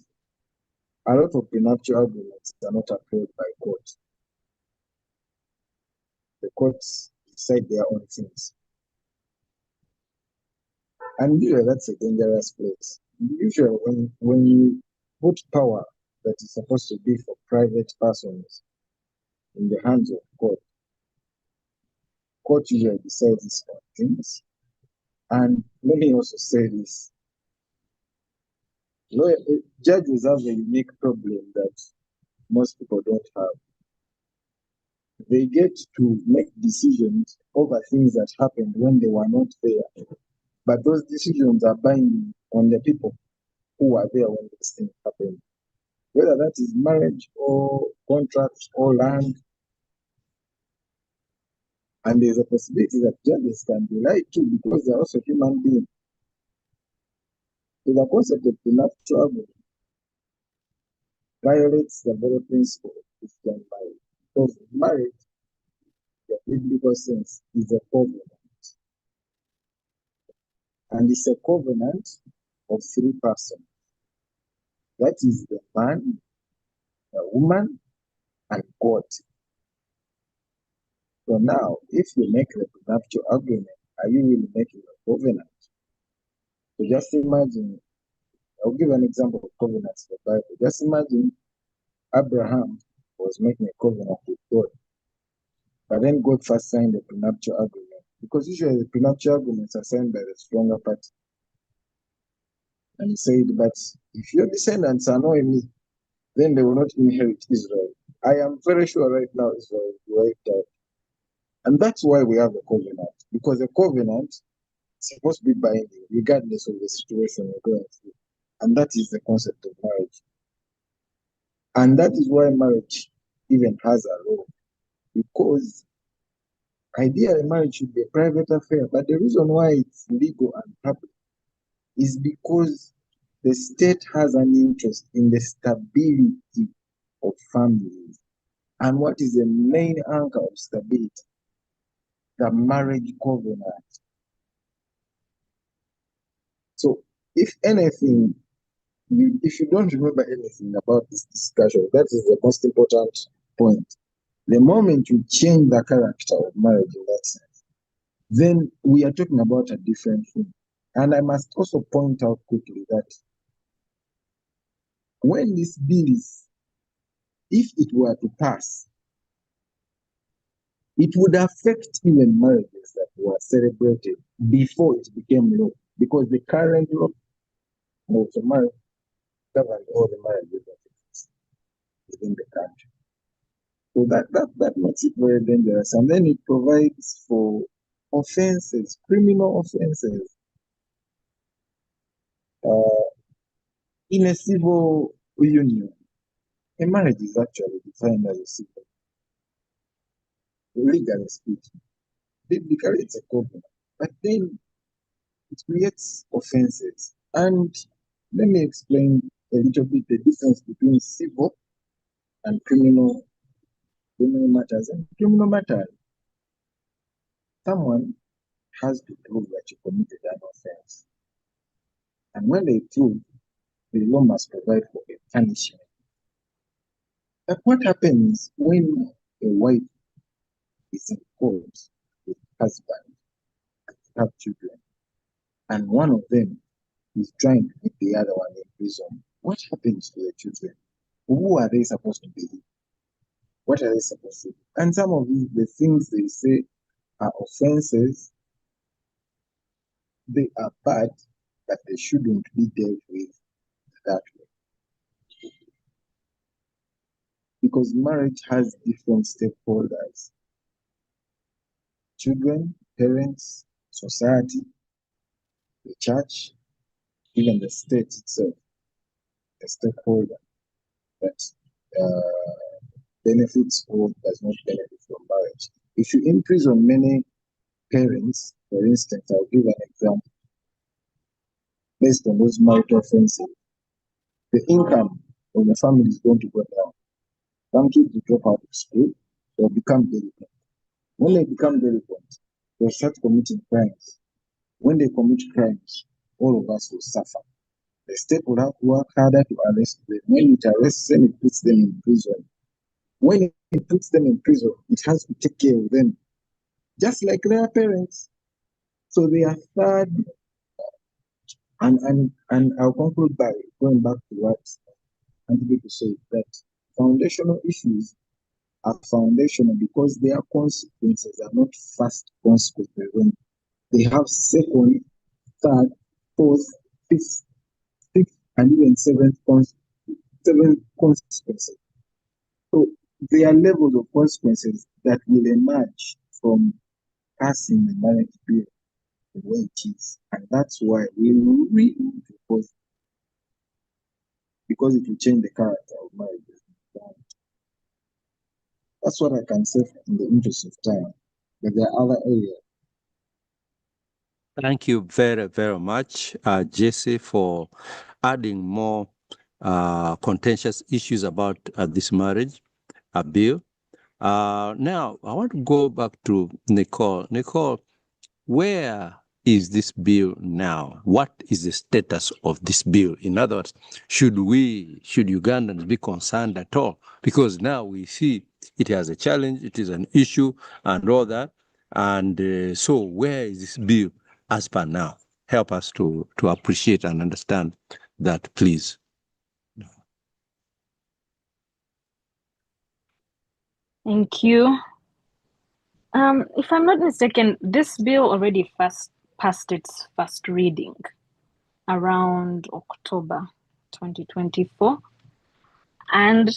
a lot of prenuptial agreements are not upheld by courts. The courts decide their own things. And usually that's a dangerous place. Usually when you put power that is supposed to be for private persons in the hands of court, court usually decides its own things. And let me also say this. Judges have a unique problem that most people don't have. They get to make decisions over things that happened when they were not there. But those decisions are binding on the people who were there when this thing happened. Whether that is marriage or contracts or land. And there's a possibility that judges can be lied to because they're also human beings. So the concept of prenuptial agreement violates the very principle of Christian marriage. Because marriage, in the biblical sense, is a covenant. And it's a covenant of three persons. That is the man, the woman, and God. So now, if you make the prenuptial agreement, are you really making a covenant? So just imagine, I'll give an example of covenants in the Bible. Just imagine Abraham was making a covenant with God. But then God first signed the prenuptial agreement. Because usually the prenuptial agreements are signed by the stronger party. And he said, but if your descendants annoy me, then they will not inherit Israel. I am very sure right now Israel will wiped out. And that's why we have a covenant. Because a covenant is supposed to be binding, regardless of the situation we're going through. And that is the concept of marriage. And that is why marriage even has a law. Because ideally marriage should be a private affair. But the reason why it's legal and public is because the state has an interest in the stability of families. And what is the main anchor of stability? The marriage covenant. So, if anything, if you don't remember anything about this discussion, that is the most important point. The moment you change the character of marriage in that sense, then we are talking about a different thing. And I must also point out quickly that when this bill is, if it were to pass, it would affect even marriages that were celebrated before it became law, because the current law of the marriage governs all the marriages that exist within the country. So that makes it very dangerous. And then it provides for offenses, criminal offenses, in a civil union. A marriage is actually defined as a civil, legally speaking. Biblically, it's a covenant. But then it creates offenses. And let me explain a little bit the difference between civil and criminal matters. And criminal matters, someone has to prove that you committed an offense. And when they prove, the law must provide for a punishment. But what happens when a wife is in court with a husband and have children, and one of them is trying to put the other one in prison? What happens to the children? Who are they supposed to be? What are they supposed to do? And some of the things they say are offenses, they are bad, but they shouldn't be dealt with that way. Because marriage has different stakeholders: children, parents, society, the church, even the state itself, a stakeholder that benefits or does not benefit from marriage. If you imprison many parents, for instance, I'll give an example. based on those marital offenses, the income of the family is going to go down. Some kids will drop out of school, they'll become delinquent. When they become delinquent, they'll start committing crimes. When they commit crimes, all of us will suffer. The state will have to work harder to arrest them. When it arrests them, it puts them in prison. When it puts them in prison, it has to take care of them, just like their parents. So they are third, and I'll conclude by going back to what Antidote said, that foundational issues are foundational because their consequences are not first consequences. When they have second, third, fourth, fifth, and even seventh consequences. So there are levels of consequences that will emerge from passing the marriage bill the way it is. And that's why we need to oppose, because it will change the character of marriage. That's what I can say in the interest of time. But there are other areas. Thank you very, very much, Jesse, for adding more contentious issues about this marriage bill. Now, I want to go back to Nicole. Nicole, where is this bill now? What is the status of this bill? In other words, should Ugandans be concerned at all? Because now we see it has a challenge, it is an issue, and all that. And so where is this bill as per now? Help us to appreciate and understand that, please. Thank you. If I'm not mistaken, this bill already passed its first reading around October 2024. And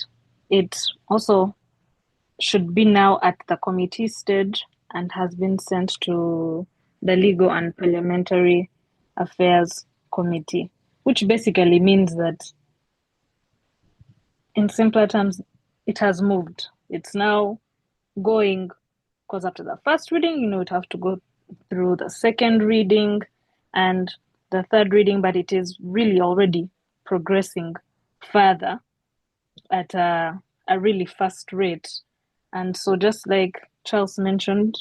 it also should be now at the committee stage and has been sent to the Legal and Parliamentary Affairs Committee, which basically means that, in simpler terms, it has moved. It's now going, because after the first reading, it have to go through the second reading and the third reading, but it is really already progressing further at a really fast rate. And so just like Charles mentioned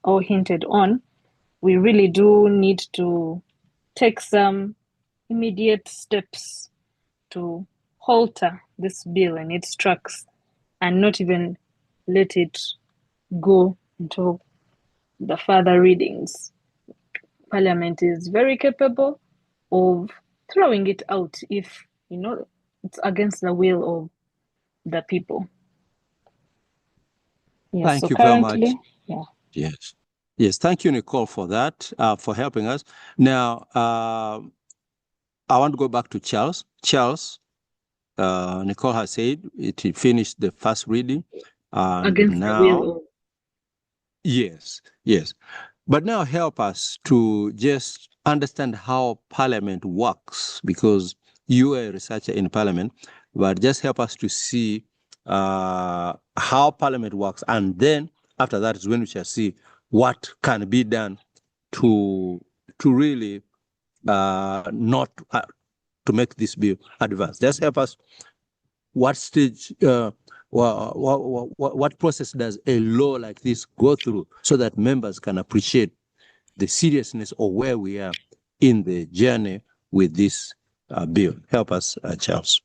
or hinted on, we really do need to take some immediate steps to halter this bill in its tracks and not even let it go into the further readings. Parliament is very capable of throwing it out if, it's against the will of the people. Yes, Thank so you currently, very much. yeah. Yes. Thank you, Nicole, for that, for helping us. Now, I want to go back to Charles. Charles, Nicole has said it finished the first reading. Against now, the will of. Yes. But now help us to just understand how Parliament works, because you are a researcher in Parliament, but just help us to see how Parliament works. And then after that is when we shall see what can be done to really not to make this bill advance. Just help us. What stage, what process does a law like this go through so that members can appreciate the seriousness of where we are in the journey with this bill? Help us, Charles.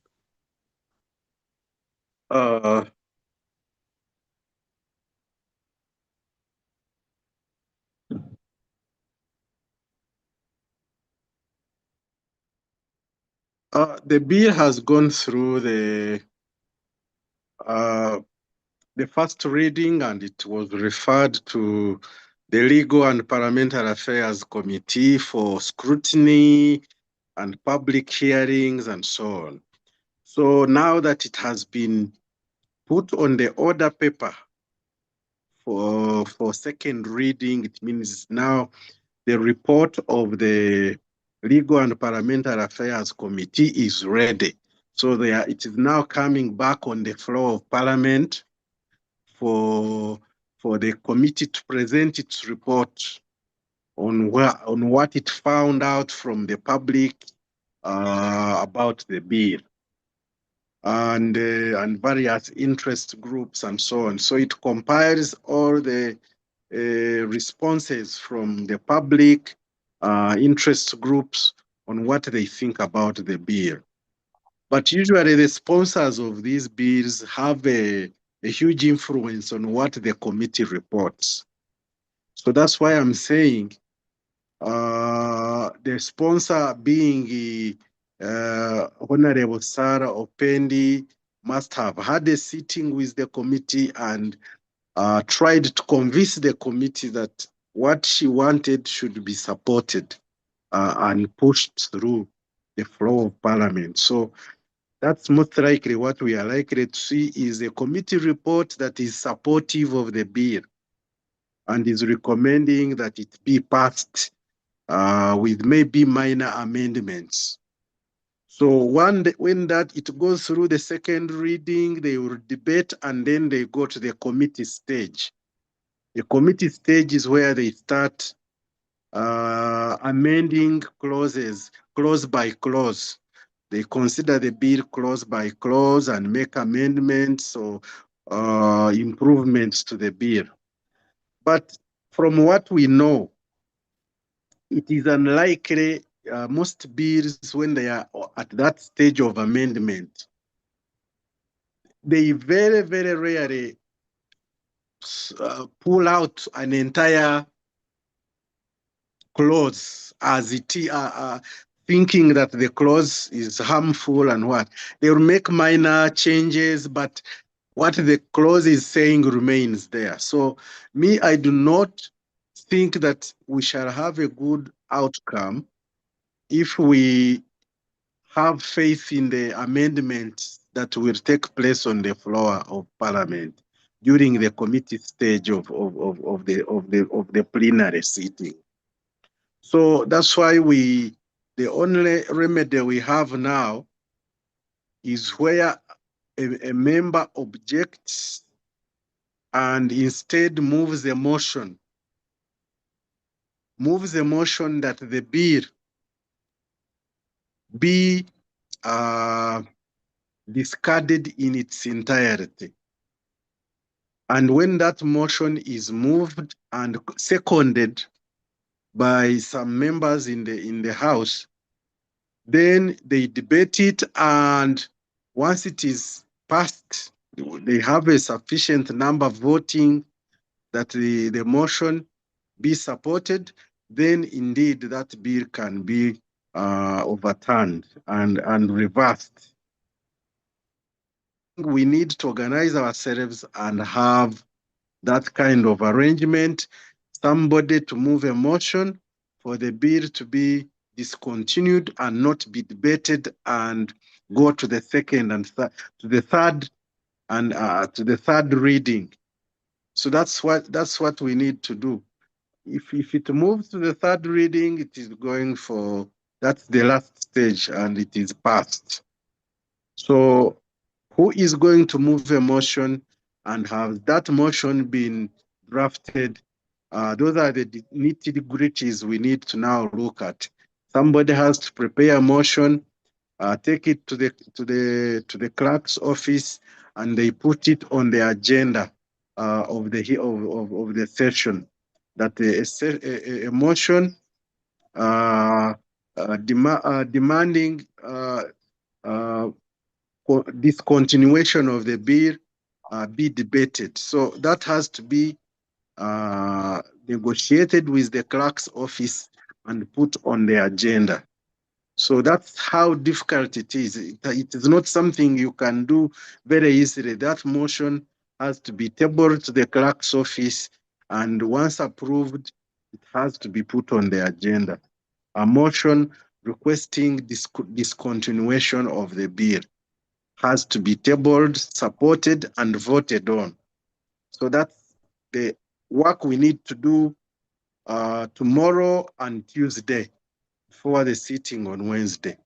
The bill has gone through the first reading, and it was referred to the Legal and Parliamentary Affairs Committee for scrutiny and public hearings and so on. So now that it has been put on the order paper for second reading, it means now the report of the Legal and Parliamentary Affairs Committee is ready. So it is now coming back on the floor of Parliament for the committee to present its report on what it found out from the public about the bill and various interest groups and so on. So it compiles all the responses from the public interest groups on what they think about the bill. But usually the sponsors of these bills have a huge influence on what the committee reports. So that's why I'm saying the sponsor being Honorable Sarah Opendi must have had a sitting with the committee and tried to convince the committee that what she wanted should be supported and pushed through the floor of Parliament. So that's most likely what we are likely to see is a committee report that is supportive of the bill and is recommending that it be passed with maybe minor amendments. So when that it goes through the second reading, they will debate and then they go to the committee stage. The committee stage is where they start amending clauses, clause by clause. They consider the bill clause by clause and make amendments or improvements to the bill. But from what we know, it is unlikely most bills, when they are at that stage of amendment, they very, very rarely pull out an entire clause as it thinking that the clause is harmful and what. They will make minor changes, but what the clause is saying remains there. So me, I do not think that we shall have a good outcome if we have faith in the amendments that will take place on the floor of Parliament during the committee stage of the plenary sitting. So that's why the only remedy we have now is where a member objects and instead moves a motion that the bill be discarded in its entirety. And when that motion is moved and seconded by some members in the House, then they debate it, and once it is passed, they have a sufficient number voting that the motion be supported, then indeed that bill can be overturned and reversed. We need to organize ourselves and have that kind of arrangement, somebody to move a motion for the bill to be discontinued and not be debated and go to the second and to the third reading. So that's what we need to do. If it moves to the third reading, it is going for, that's the last stage and it is passed. So who is going to move a motion and have that motion been drafted? Those are the nitty-gritties we need to now look at. Somebody has to prepare a motion, take it to the clerk's office, and they put it on the agenda of the session. That a motion demanding discontinuation of the bill be debated. So that has to be negotiated with the clerk's office and put on the agenda. So that's how difficult it is. It is not something you can do very easily. That motion has to be tabled to the clerk's office, and once approved, it has to be put on the agenda. A motion requesting discontinuation of the bill has to be tabled, supported, and voted on. So that's the work we need to do tomorrow and Tuesday for the sitting on Wednesday.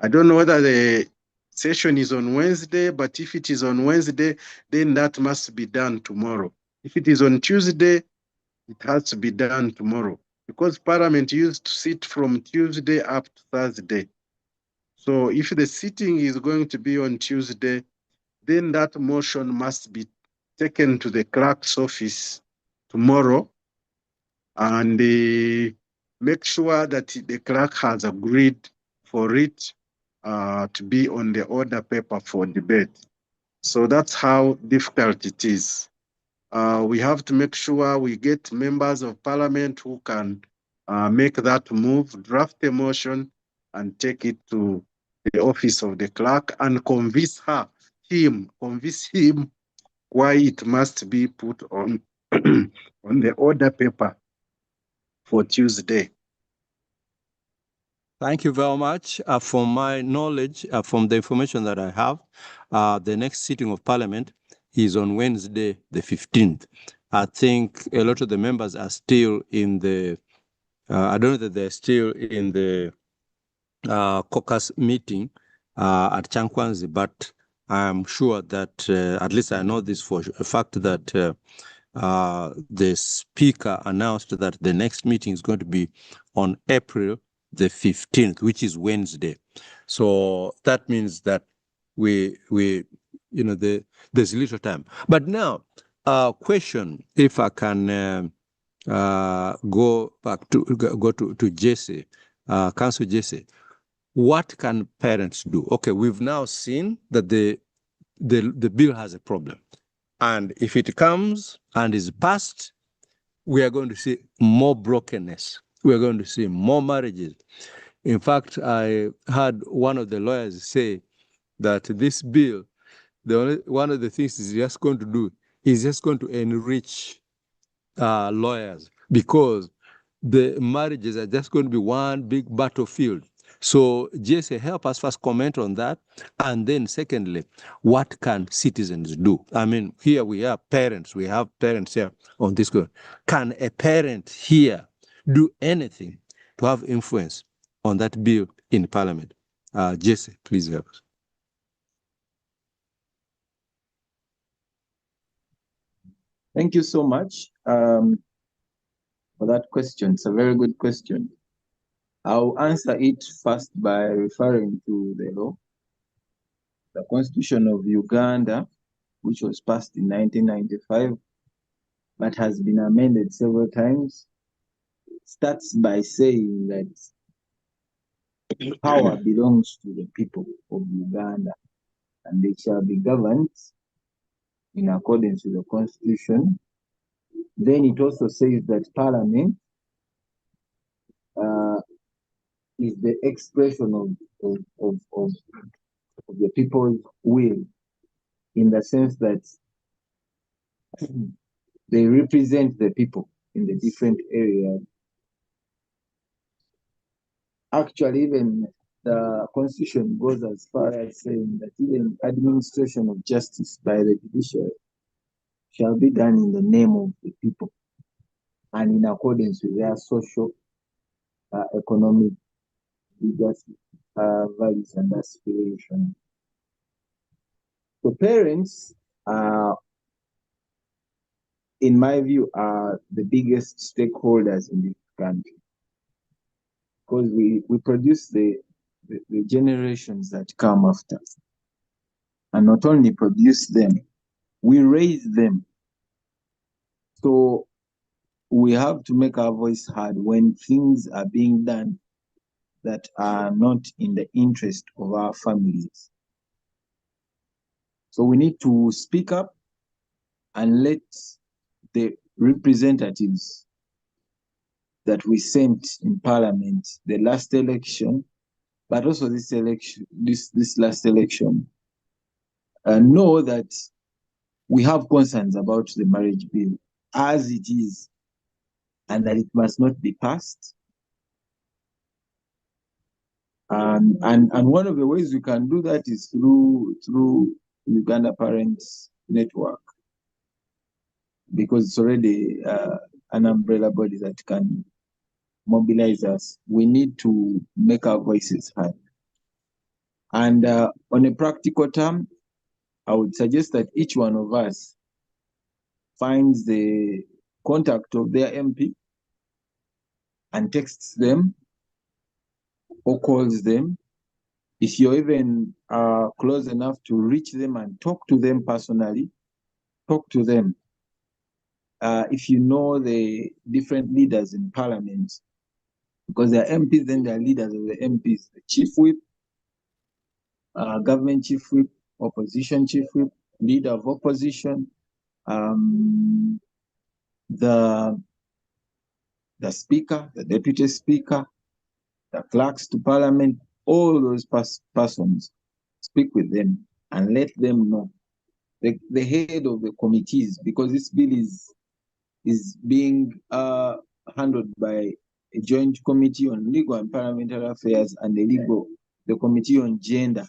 I don't know whether the session is on Wednesday, but if it is on Wednesday, then that must be done tomorrow. If it is on Tuesday, it has to be done tomorrow, because Parliament used to sit from Tuesday up to Thursday. So if the sitting is going to be on Tuesday, then that motion must be taken to the clerk's office tomorrow, and make sure that the clerk has agreed for it to be on the order paper for debate. So that's how difficult it is. We have to make sure we get members of parliament who can make that move, draft a motion, and take it to the office of the clerk and convince him why it must be put on on the order paper for Tuesday. Thank you very much. From my knowledge, from the information that I have, the next sitting of Parliament is on Wednesday, the 15th. I think a lot of the members are still in the, I don't know that they're still in the caucus meeting at Chankwanzi, but I'm sure that, at least I know this for a fact, that the speaker announced that the next meeting is going to be on April the 15th, which is Wednesday. So that means that there's little time. But now, question, if I can go back to Jesse, Council Jesse, what can parents do? Okay, we've now seen that the bill has a problem. And if it comes and is passed, we are going to see more brokenness. We are going to see more marriages. In fact, I heard one of the lawyers say that this bill, one of the things it's just going to do is just going to enrich lawyers, because the marriages are just going to be one big battlefield. So Jesse, help us first comment on that. And then secondly, what can citizens do? I mean, here we have parents here on this group. Can a parent here do anything to have influence on that bill in Parliament? Jesse, please help us. Thank you so much for that question. It's a very good question. I'll answer it first by referring to the law. The Constitution of Uganda, which was passed in 1995, but has been amended several times, starts by saying that power belongs to the people of Uganda, and they shall be governed in accordance with the Constitution. Then it also says that Parliament is the expression of the people's will, in the sense that they represent the people in the different areas. Actually, even the Constitution goes as far as saying that even administration of justice by the judiciary shall be done in the name of the people and in accordance with their social, economic, religious values and aspirations. So parents, in my view, are the biggest stakeholders in this country, because we produce the generations that come after, and not only produce them, we raise them. So we have to make our voice heard when things are being done that are not in the interest of our families. So we need to speak up and let the representatives that we sent in Parliament the last election, but also this election, this last election, know that we have concerns about the marriage bill as it is, and that it must not be passed. And one of the ways we can do that is through Uganda Parents Network, because it's already an umbrella body that can mobilize us. We need to make our voices heard. And on a practical term, I would suggest that each one of us finds the contact of their MP and texts them or calls them If you're even close enough to reach them and talk to them personally, talk to them. If you know the different leaders in parliament, because they are MPs, then they are leaders of the MPs, the chief whip, government chief whip, opposition chief whip, leader of opposition, the speaker, the deputy speaker, the clerks to parliament, all those persons, speak with them and let them know. The head of the committees, because this bill is being handled by a joint committee on legal and parliamentary affairs and the committee on gender.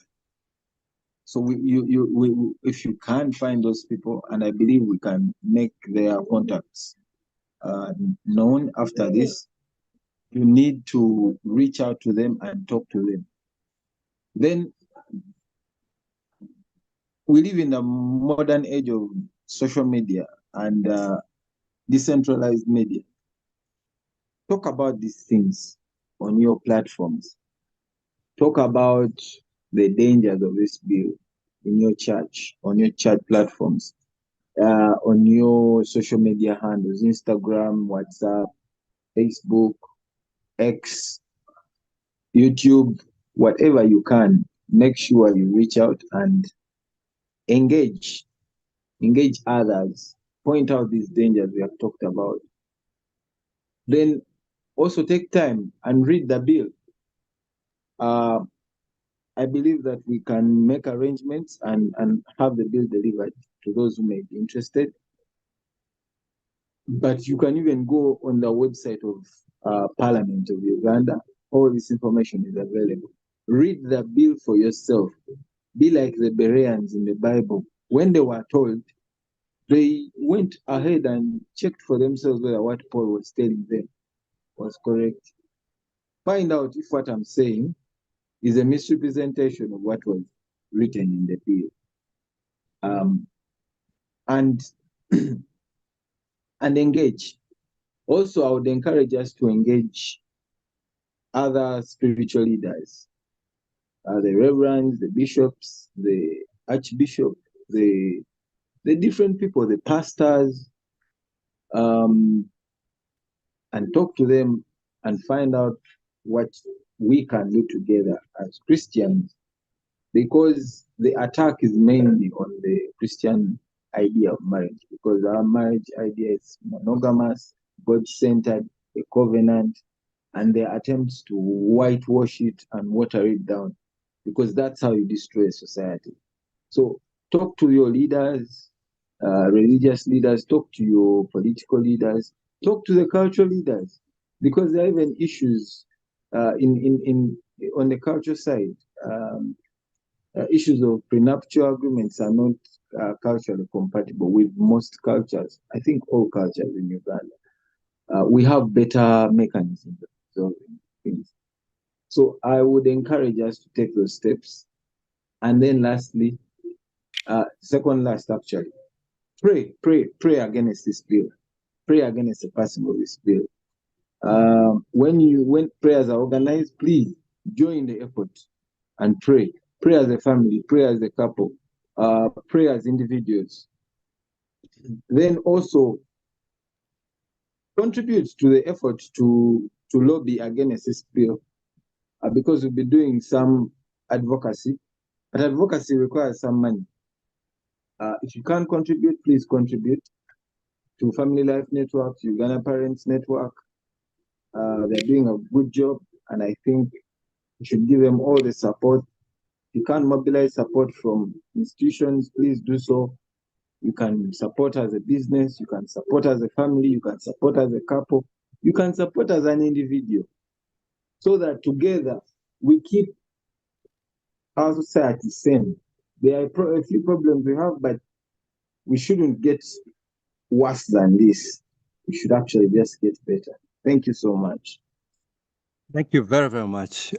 So if you can find those people, and I believe we can make their contacts known after this, you need to reach out to them and talk to them. Then we live in a modern age of social media and decentralized media. Talk about these things on your platforms. Talk about the dangers of this bill in your church, on your church platforms, on your social media handles, Instagram, WhatsApp, Facebook, X, YouTube, whatever you can. Make sure you reach out and engage others, point out these dangers we have talked about. Then also take time and read the bill. I believe that we can make arrangements and have the bill delivered to those who may be interested. But you can even go on the website of Parliament of Uganda. All this information is available. Read the bill for yourself. Be like the Bereans in the Bible. When they were told, they went ahead and checked for themselves whether what Paul was telling them was correct. Find out if what I'm saying is a misrepresentation of what was written in the bill. And engage. Also, I would encourage us to engage other spiritual leaders, the reverends, the bishops, the archbishop, the different people, the pastors, and talk to them and find out what we can do together as Christians, because the attack is mainly on the Christian idea of marriage, because our marriage idea is monogamous, God-centered, a covenant, and their attempts to whitewash it and water it down, because that's how you destroy society. So talk to your leaders, religious leaders, talk to your political leaders, talk to the cultural leaders, because there are even issues on the cultural side. Issues of prenuptial agreements are not culturally compatible with most cultures. I think all cultures in Uganda. We have better mechanisms of resolving things. So I would encourage us to take those steps. And then lastly, second last actually, pray against this bill. Pray against the passing of this bill. When prayers are organized, please join the effort and pray. Pray as a family, pray as a couple, pray as individuals. Then also contribute to the effort to lobby against this bill, because we'll be doing some advocacy, but advocacy requires some money. If you can't contribute, please contribute to Family Life Network, Uganda Parents Network. They're doing a good job, and I think we should give them all the support. If you can't mobilize support from institutions, please do so. You can support as a business, you can support as a family, you can support as a couple, you can support as an individual, so that together we keep our society sane. There are a few problems we have, but we shouldn't get worse than this. We should actually just get better. Thank you so much. Thank you very, very much,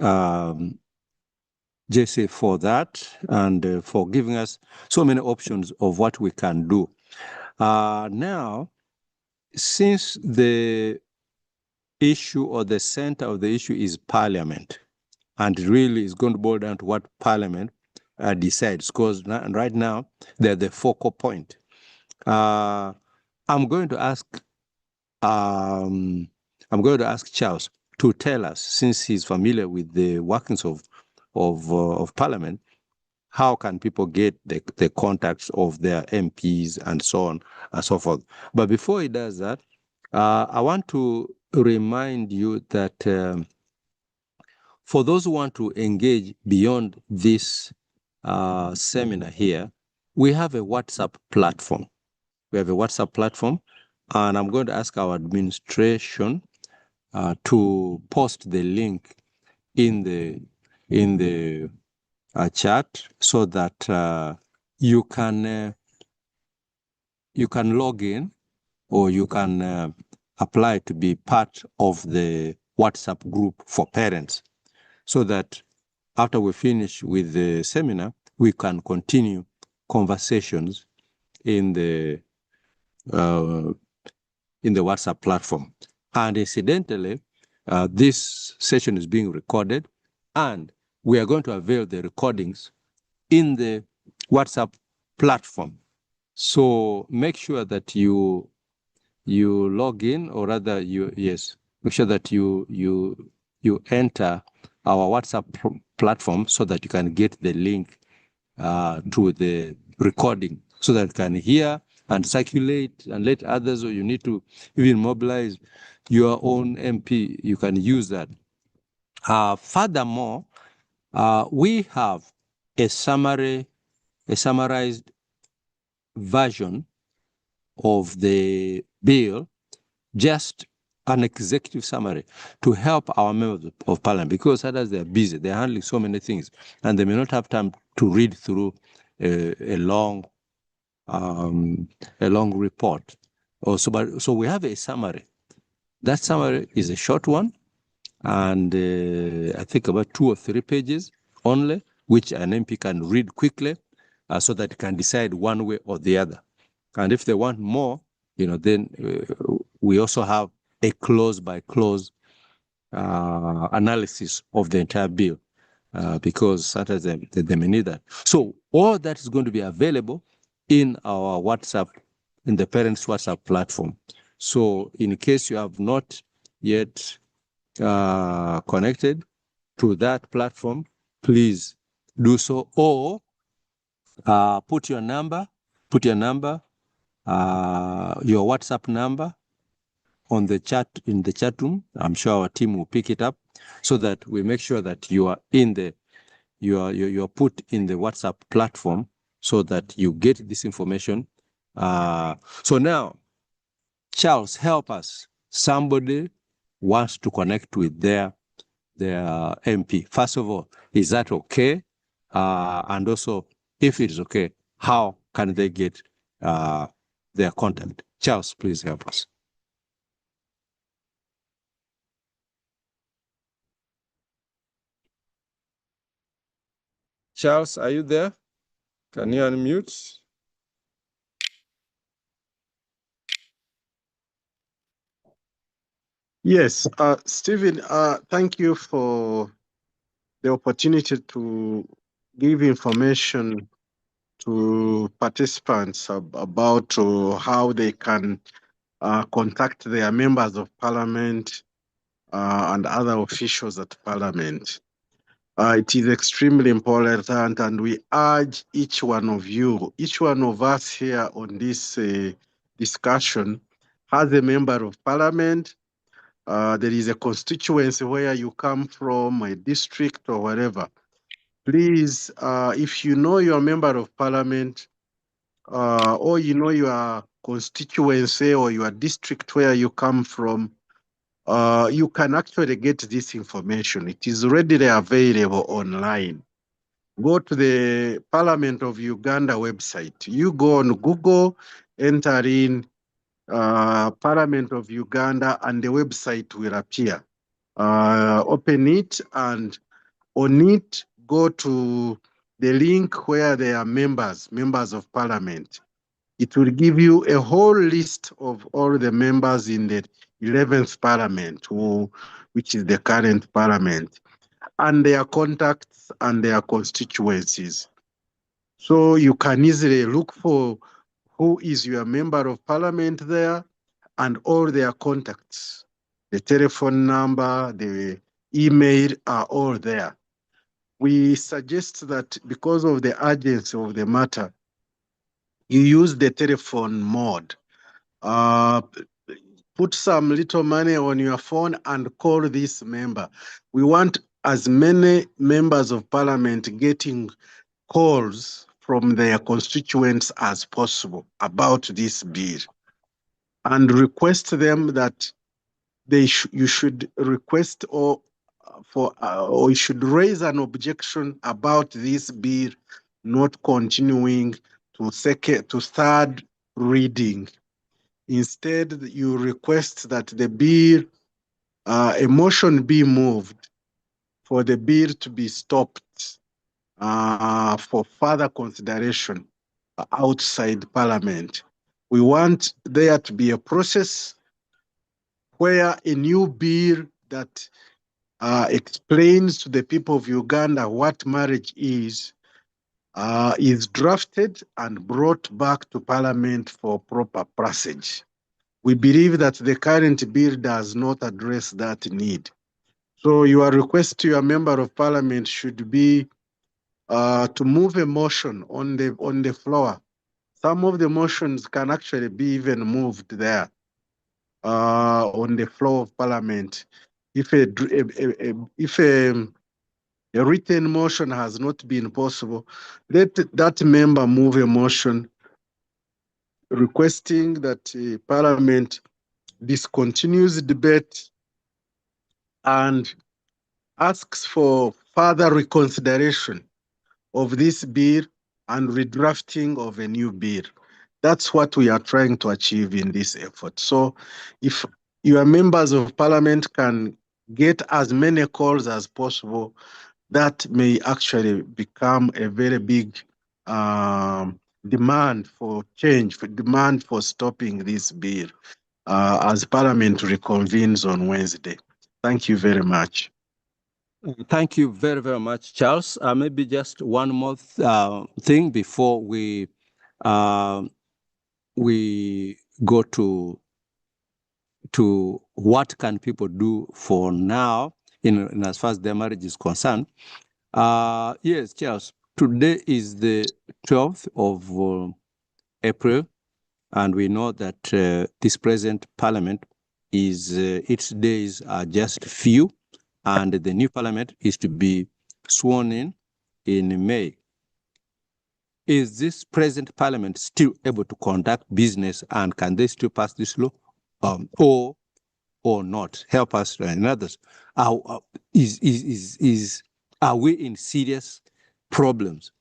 Jesse, for that and for giving us so many options of what we can do. Now, since the issue or the center of the issue is Parliament, And really, it's going to boil down to what Parliament decides, because right now they're the focal point. I'm going to ask Charles to tell us, since he's familiar with the workings of Parliament, how can people get the contacts of their MPs and so on and so forth. But before he does that, I want to remind you that for those who want to engage beyond this seminar here, we have a WhatsApp platform. We have a WhatsApp platform, and I'm going to ask our administration to post the link in the chat so that you can log in, or you can apply to be part of the WhatsApp group for parents, so that after we finish with the seminar, we can continue conversations in the WhatsApp platform. And incidentally, this session is being recorded, and we are going to avail the recordings in the WhatsApp platform. So make sure that you log in, or rather make sure that you enter our WhatsApp platform so that you can get the link to the recording, so that you can hear and circulate and let others, or you need to even mobilize your own MP, you can use that. Furthermore, we have a summarized version of the bill, just an executive summary to help our members of Parliament, because others, they're busy, they're handling so many things, and they may not have time to read through a long report. So we have a summary. That summary is a short one, and I think about 2 or 3 pages only, which an MP can read quickly, so that he can decide one way or the other. And if they want more, then we also have a clause-by-clause analysis of the entire bill, because sometimes they may need that. So all that is going to be available in our WhatsApp, in the parents' WhatsApp platform. So in case you have not yet connected to that platform, please do so, or put your number, your WhatsApp number on the chat, in the chat room. I'm sure our team will pick it up, so that we make sure that you are you're put in the WhatsApp platform, so that you get this information. So now, Charles, help us. Somebody wants to connect with their MP. First of all, is that okay? And also, if it is okay, how can they get their contact? Charles, please help us. Charles, are you there? Can you unmute? Yes, Stephen, thank you for the opportunity to give information to participants about how they can contact their members of Parliament and other officials at Parliament. It is extremely important, and we urge each one of you, each one of us here on this discussion has a member of Parliament. There is a constituency where you come from, a district or whatever. Please, if you know you're a member of Parliament, or you know your constituency or your district where you come from, you can actually get this information. It is readily available online. Go to the Parliament of Uganda website. You go on Google, enter in Parliament of Uganda, and the website will appear. Open it, and on it, go to the link where there are members of Parliament. It will give you a whole list of all the members in the 11th Parliament, which is the current Parliament. and their contacts and their constituencies. So you can easily look for who is your member of parliament there and all their contacts. The telephone number, the email are all there. We suggest that because of the urgency of the matter, you use the telephone mode. Put some little money on your phone and call this member. We want as many members of parliament getting calls from their constituents as possible about this bill, and request them that you should request or you should raise an objection about this bill not continuing to third reading. Instead, you request that the bill, a motion be moved for the bill to be stopped for further consideration outside Parliament. We want there to be a process where a new bill that explains to the people of Uganda what marriage is drafted and brought back to Parliament for proper passage. We believe that the current bill does not address that need. So your request to your member of Parliament should be to move a motion on the floor. Some of the motions can actually be even moved there on the floor of Parliament. If a written motion has not been possible, let that member move a motion requesting that Parliament discontinues debate and asks for further reconsideration of this bill and redrafting of a new bill. That's what we are trying to achieve in this effort. So if your members of parliament can get as many calls as possible, that may actually become a very big demand for change, for demand for stopping this bill as parliament reconvenes on Wednesday. Thank you very much. Thank you very, very much, Charles. Maybe just one more thing before we go to what can people do for now in as far as their marriage is concerned. Yes, Charles, today is the 12th of April, and we know that this present parliament is, its days are just few, and the new parliament is to be sworn in May. Is this present parliament still able to conduct business, and can they still pass this law, or not? Help us in others. Are we in serious problems?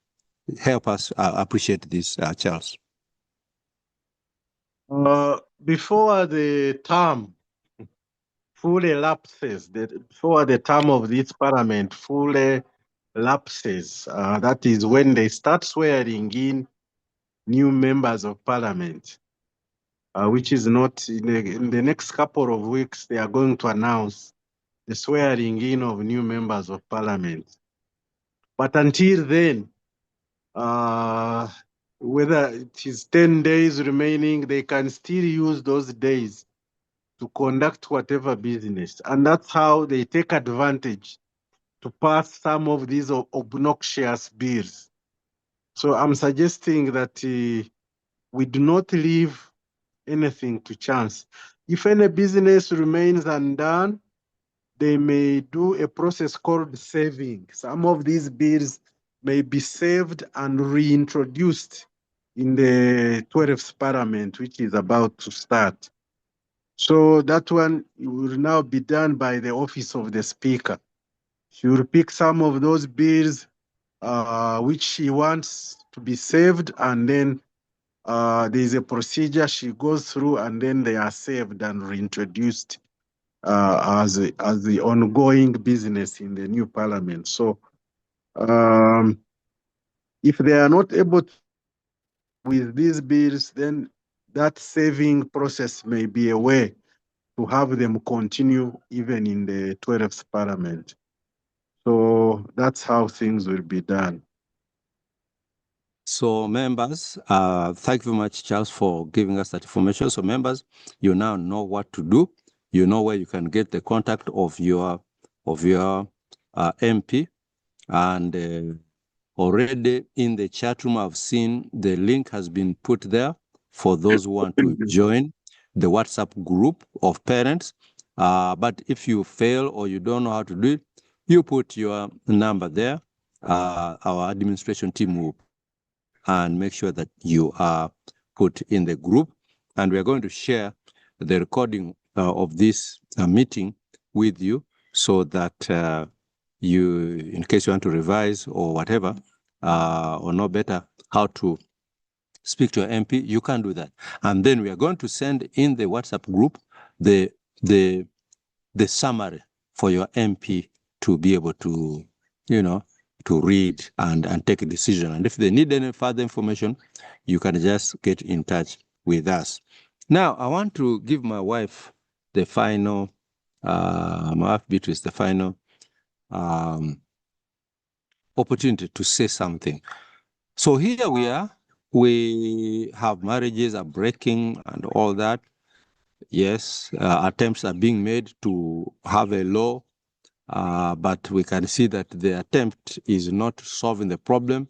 Help us appreciate this, Charles. Before the term fully lapses, before the term of this parliament fully lapses, that is when they start swearing in new members of parliament, which is not in the next couple of weeks, they are going to announce the swearing in of new members of parliament. But until then, whether it is 10 days remaining, they can still use those days to conduct whatever business. And that's how they take advantage to pass some of these obnoxious bills. So I'm suggesting that we do not leave anything to chance. If any business remains undone, they may do a process called saving. Some of these bills may be saved and reintroduced in the 12th parliament, which is about to start. So that one will now be done by the office of the speaker. She will pick some of those bills which she wants to be saved, and then there's a procedure she goes through, and then they are saved and reintroduced as the ongoing business in the new parliament. So if they are not able to with these bills, then that saving process may be a way to have them continue even in the 12th parliament. So that's how things will be done. So members, thank you very much, Charles, for giving us that information. So members, you now know what to do. You know where you can get the contact of your MP, and already in the chat room, I've seen the link has been put there for those who want to join the WhatsApp group of parents. But if you fail or you don't know how to do it, you put your number there. Our administration team will and make sure that you are put in the group. And we're going to share the recording of this meeting with you so that you, in case you want to revise or whatever, or know better how to speak to your MP, you can do that. And then we are going to send in the WhatsApp group the summary for your MP to be able to, to read and take a decision. And if they need any further information, you can just get in touch with us. Now, I want to give my wife the final, my wife Beatrice, the final opportunity to say something. So here we are. We have marriages are breaking and all that. Yes, attempts are being made to have a law, but we can see that the attempt is not solving the problem.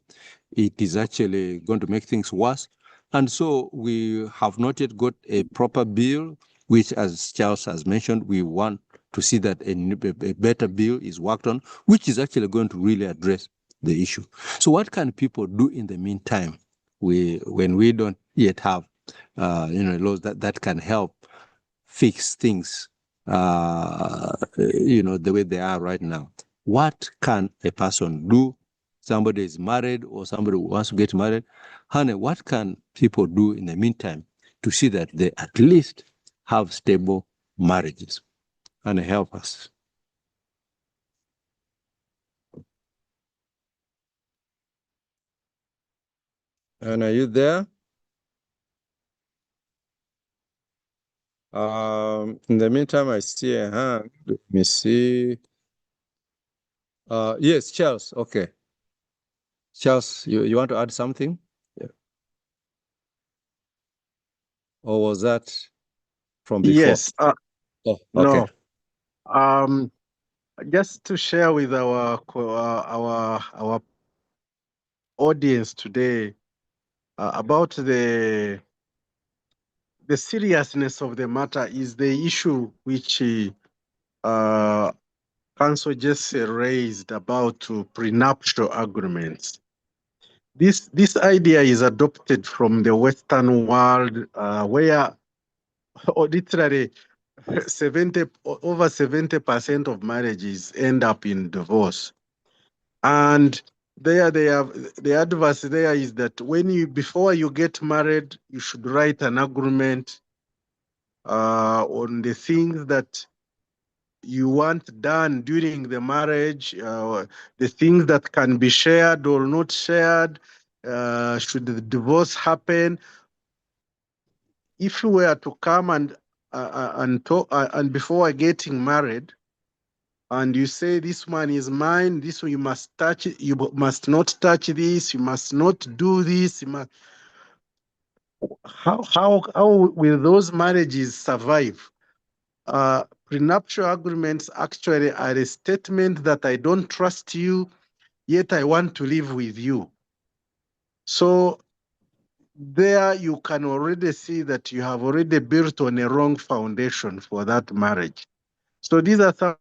It is actually going to make things worse. And so we have not yet got a proper bill, which, as Charles has mentioned, we want to see that a better bill is worked on, which is actually going to really address the issue. So what can people do in the meantime when we don't yet have laws that can help fix things the way they are right now? What can a person do? Somebody is married or somebody wants to get married. Honey, what can people do in the meantime to see that they at least have stable marriages? Honey, help us. And are you there? In the meantime, I see a hand. Let me see. Yes, Charles. Okay. Charles, you want to add something? Yeah. Or was that from before? Yes. Oh, okay. No. Just to share with our audience today about the seriousness of the matter is the issue which Council just raised about prenuptial agreements. This idea is adopted from the Western world, where literally over 70% of marriages end up in divorce. And there they have the advice there is that before you get married, you should write an agreement on the things that you want done during the marriage, the things that can be shared or not shared, should the divorce happen. If you were to come and talk, and before getting married, and you say this one is mine, this one you must touch it, you must not touch this, you must not do this, how will those marriages survive? Prenuptial agreements actually are a statement that I don't trust you, yet I want to live with you. So there you can already see that you have already built on a wrong foundation for that marriage. So these are some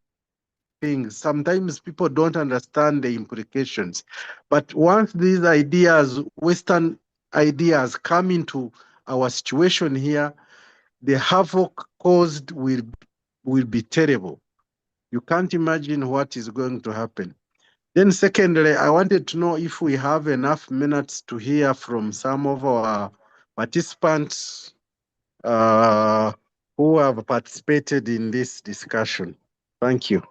things. Sometimes people don't understand the implications. But once these ideas, Western ideas, come into our situation here, the havoc caused will be terrible. You can't imagine what is going to happen. Then secondly, I wanted to know if we have enough minutes to hear from some of our participants who have participated in this discussion. Thank you.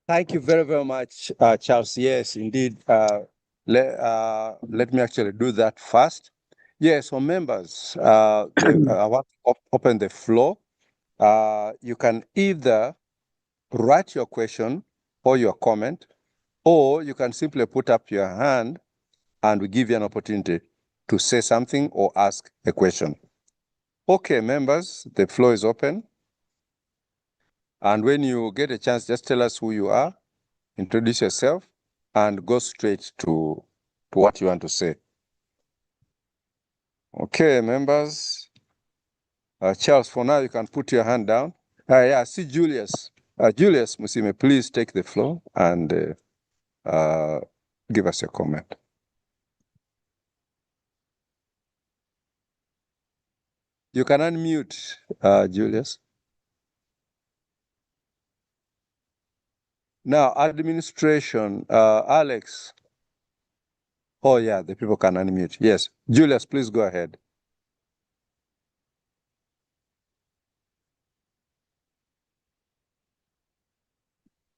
Thank you very, very much, Charles. Yes, indeed. Let me actually do that first. Yes, so members, I want to open the floor. You can either write your question or your comment, or you can simply put up your hand and we give you an opportunity to say something or ask a question. Okay, members, the floor is open. And when you get a chance, just tell us who you are, introduce yourself, and go straight to what you want to say. Okay, members. Charles, for now, you can put your hand down. Yeah, see Julius. Julius Musime, please take the floor and give us your comment. You can unmute, Julius. Now, administration, Alex. Oh, yeah, the people can unmute. Yes. Julius, please go ahead.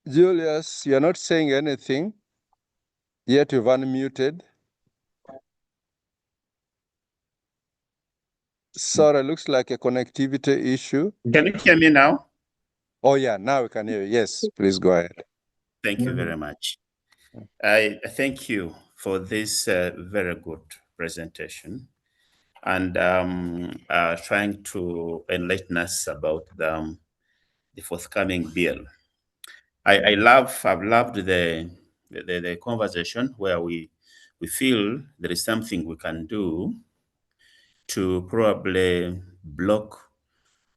Julius, you're not saying anything, yet you've unmuted. Sorry, looks like a connectivity issue. Can you hear me now? Oh, yeah, now we can hear you. Yes, please go ahead. Thank you very much. I thank you for this very good presentation and trying to enlighten us about the forthcoming bill. I've loved the conversation where we feel there is something we can do to probably block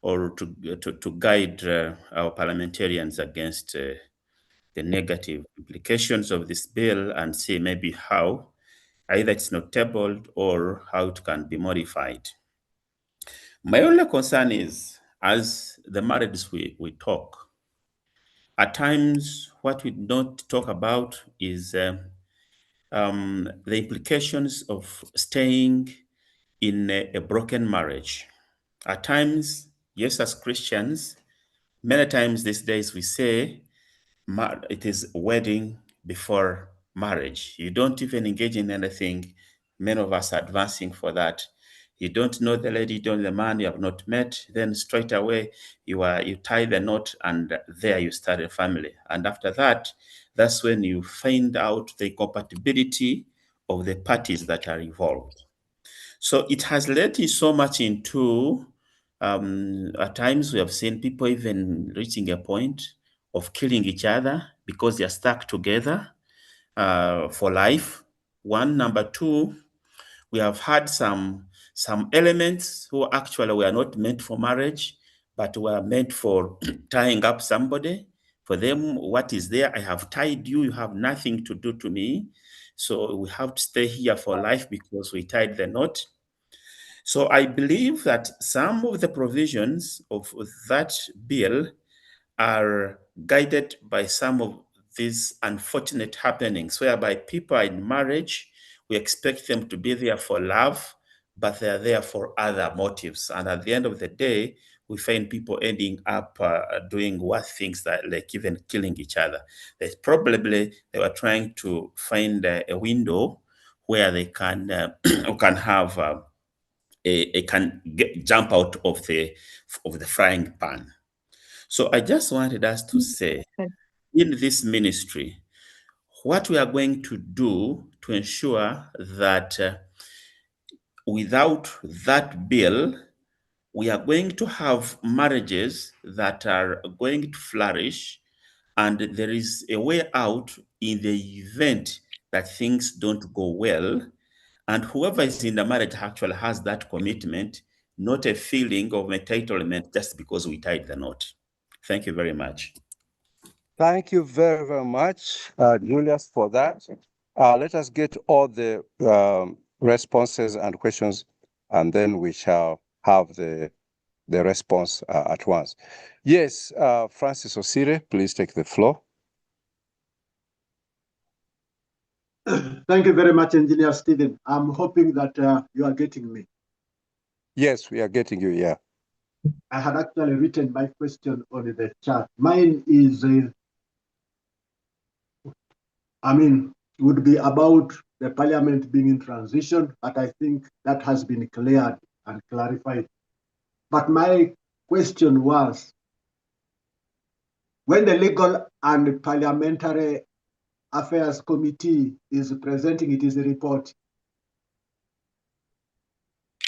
or to guide our parliamentarians against the negative implications of this bill and see maybe how either it's not tabled or how it can be modified. My only concern is, as the marrieds we talk, at times what we don't talk about is the implications of staying in a broken marriage. At times, yes, as Christians, many times these days we say it is wedding before marriage. You don't even engage in anything. Many of us are advancing for that. You don't know the lady, you don't know the man, you have not met. Then straight away you tie the knot, and there you start a family. And after that, that's when you find out the compatibility of the parties that are involved. So it has led so much into, at times we have seen people even reaching a point of killing each other because they are stuck together for life. One. Number two, we have had some elements who actually were not meant for marriage, but were meant for tying up somebody. For them, what is there? I have tied you, you have nothing to do to me. So we have to stay here for life because we tied the knot. So I believe that some of the provisions of that bill are guided by some of these unfortunate happenings, whereby people are in marriage, we expect them to be there for love, but they're there for other motives. And at the end of the day, we find people ending up doing worse things, that like even killing each other. They were trying to find a window where they can have jump out of the frying pan. So I just wanted us to say, in this ministry, what we are going to do to ensure that without that bill, we are going to have marriages that are going to flourish, and there is a way out in the event that things don't go well. And whoever is in the marriage actually has that commitment, not a feeling of entitlement just because we tied the knot. Thank you very much. Thank you very, very much, Julius, for that. Let us get all the responses and questions, and then we shall have the response at once. Yes, Francis Osire, please take the floor. Thank you very much, Engineer Stephen. I'm hoping that you are getting me. Yes, we are getting you, yeah. I had actually written my question on the chat. Mine is, would be about the parliament being in transition, but I think that has been cleared and clarified. But my question was, when the Legal and Parliamentary Affairs Committee is presenting its report,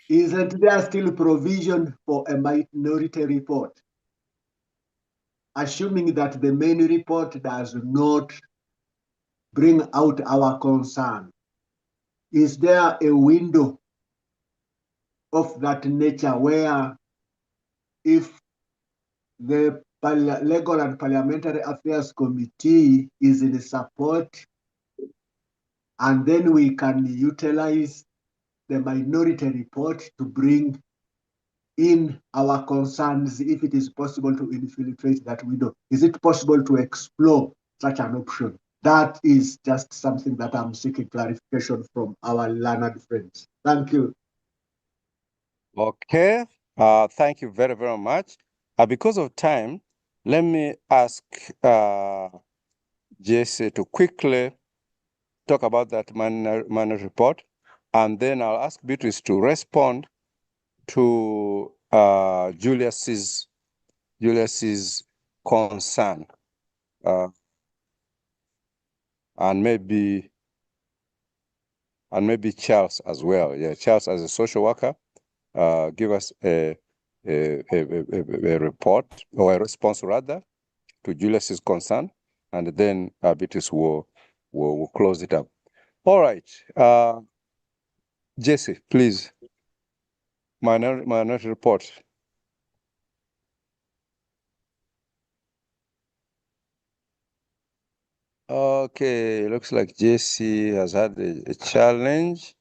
isn't there still provision for a minority report? Assuming that the main report does not bring out our concern, is there a window of that nature where if the Legal and Parliamentary Affairs Committee is in support, and then we can utilize the minority report to bring in our concerns if it is possible to infiltrate that window? Is it possible to explore such an option? That is just something that I'm seeking clarification from our learned friends. Thank you. Okay. Thank you very, very much. Because of time, let me ask Jesse to quickly talk about that minor report, and then I'll ask Beatrice to respond to Julius's concern, and maybe Charles as well. Yeah, Charles as a social worker, give us a report or a response rather to Julius's concern, and then Beatrice will close it up. All right, Jesse, please. Minority report. Okay, looks like Jesse has had a challenge.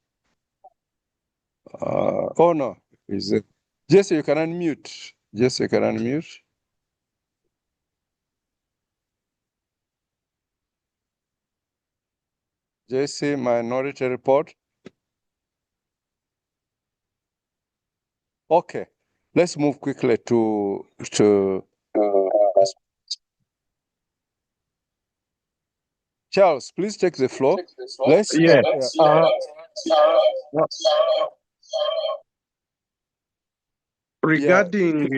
Oh no, is it Jesse? You can unmute. Jesse, you can unmute. Jesse, minority report. Okay, let's move quickly to Charles. Please take the floor. Let's regarding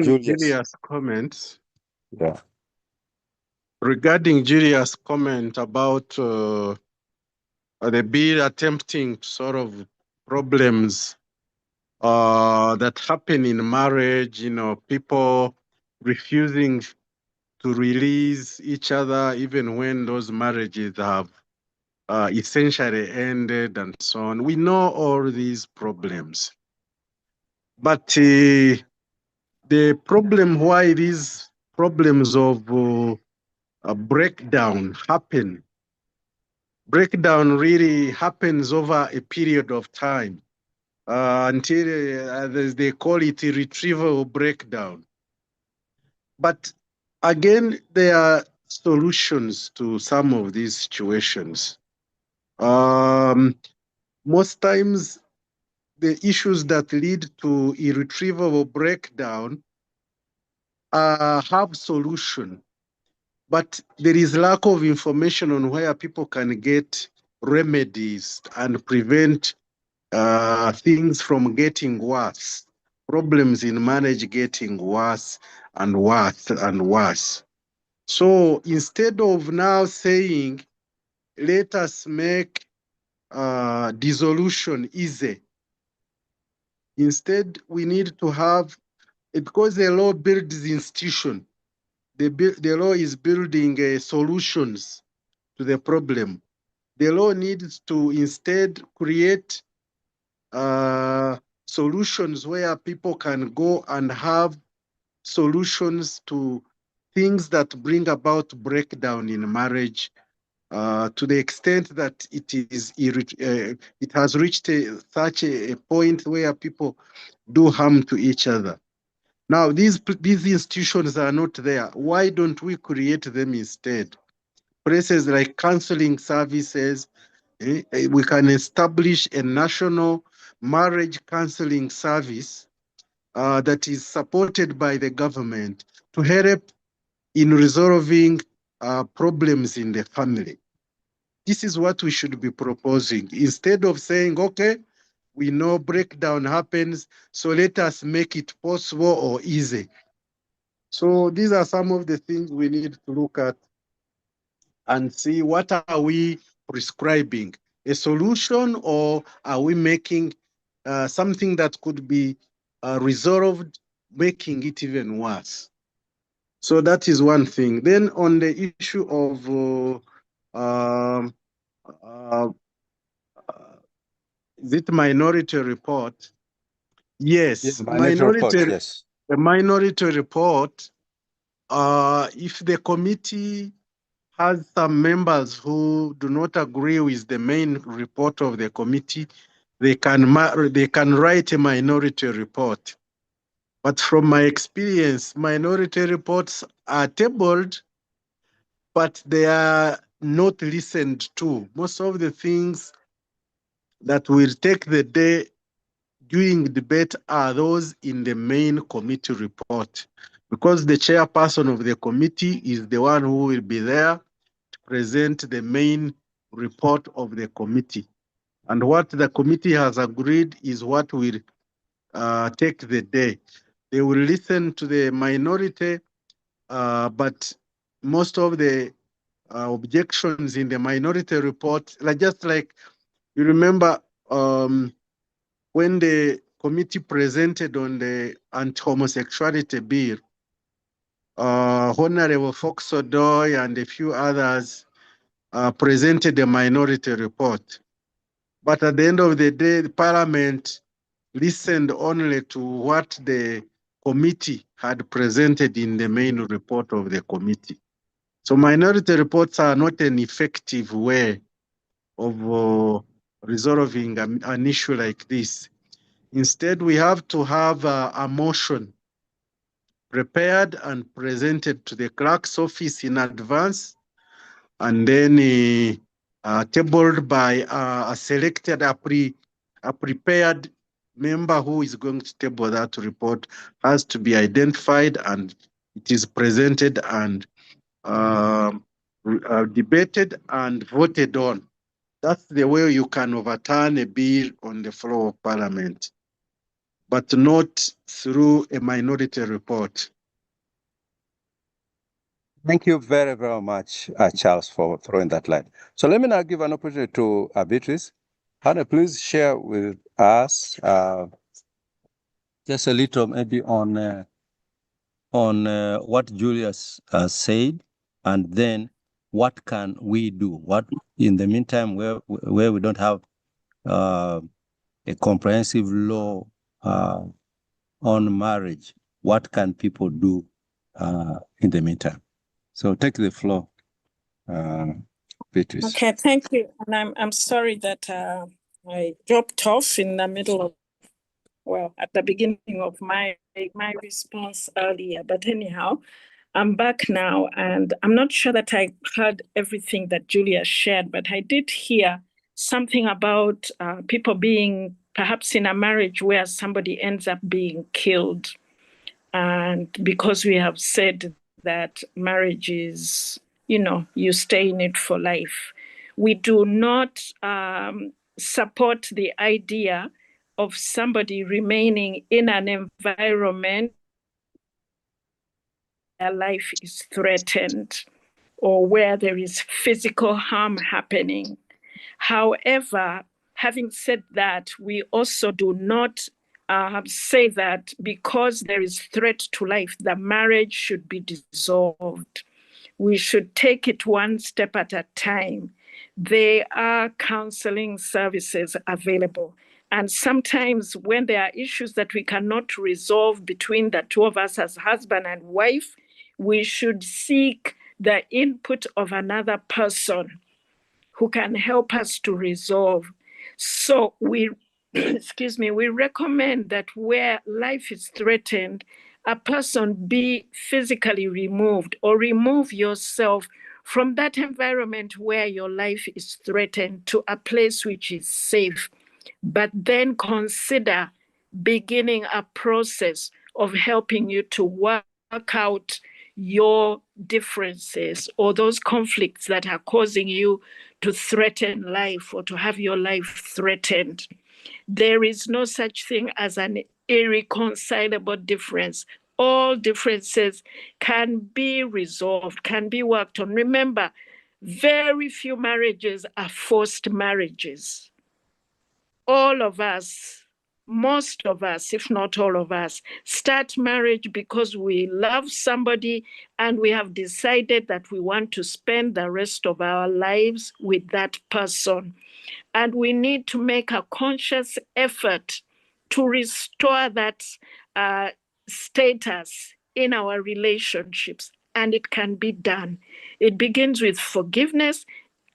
Julia's comments. Yeah. Regarding Julia's comment about the bill attempting to solve problems that happen in marriage, people refusing to release each other even when those marriages have essentially ended and so on. We know all these problems. But the problem why these problems of breakdown really happens over a period of time until they call it a retrieval breakdown. But again, there are solutions to some of these situations. Most times, the issues that lead to irretrievable breakdown have solution, but there is lack of information on where people can get remedies and prevent things from getting worse, problems in marriage getting worse and worse and worse. So instead of now saying, let us make dissolution easy, instead we need to have, because the law builds institution, the law is building solutions to the problem. The law needs to instead create solutions where people can go and have solutions to things that bring about breakdown in marriage, to the extent that it has reached such a point where people do harm to each other. Now, these institutions are not there. Why don't we create them instead? Places like counseling services, we can establish a national marriage counseling service that is supported by the government to help in resolving problems in the family. This is what we should be proposing. Instead of saying, okay, we know breakdown happens, so let us make it possible or easy. So these are some of the things we need to look at and see what are we prescribing, a solution, or are we making something that could be resolved, making it even worse. So that is one thing. Then on the issue of is it minority report? Yes, Minority report, yes. the minority report, if the committee has some members who do not agree with the main report of the committee, they can write a minority report. But from my experience, minority reports are tabled, but they are not listened to. Most of the things that will take the day during debate are those in the main committee report, because the chairperson of the committee is the one who will be there to present the main report of the committee. And what the committee has agreed is what will take the day. They will listen to the minority, but most of the objections in the minority report, just like you remember when the committee presented on the anti-homosexuality bill, Honorable Fox Odoy and a few others presented a minority report. But at the end of the day, the Parliament listened only to what the committee had presented in the main report of the committee. So minority reports are not an effective way of resolving an issue like this. Instead, we have to have a motion prepared and presented to the clerk's office in advance, and then tabled by a selected, a prepared member who is going to table that report has to be identified, and it is presented and debated and voted on. That's the way you can overturn a bill on the floor of Parliament, but not through a minority report. Thank you very, very much, Charles, for throwing that light. So let me now give an opportunity to Beatrice. Hannah, please share with us just a little maybe on what Julius said, and then what can we do? What in the meantime, where we don't have a comprehensive law on marriage, what can people do in the meantime? So take the floor, Beatrice. Okay, thank you. And I'm sorry that I dropped off in the middle of, well, at the beginning of my response earlier. But anyhow, I'm back now, and I'm not sure that I heard everything that Julia shared, but I did hear something about people being perhaps in a marriage where somebody ends up being killed. And because we have said that marriage is, you stay in it for life, we do not support the idea of somebody remaining in an environment where life is threatened or where there is physical harm happening. However, having said that, we also do not say that because there is threat to life, the marriage should be dissolved. We should take it one step at a time. There are counseling services available. And sometimes when there are issues that we cannot resolve between the two of us as husband and wife, we should seek the input of another person who can help us to resolve. So we, we recommend that where life is threatened, a person be physically removed, or remove yourself from that environment where your life is threatened to a place which is safe. But then consider beginning a process of helping you to work out your differences or those conflicts that are causing you to threaten life or to have your life threatened. There is no such thing as an irreconcilable difference. all differences can be resolved, can be worked on. Remember, very few marriages are forced marriages. All of us, most of us, if not all of us, start marriage because we love somebody and we have decided that we want to spend the rest of our lives with that person. And we need to make a conscious effort to restore that status in our relationships. And it can be done. It begins with forgiveness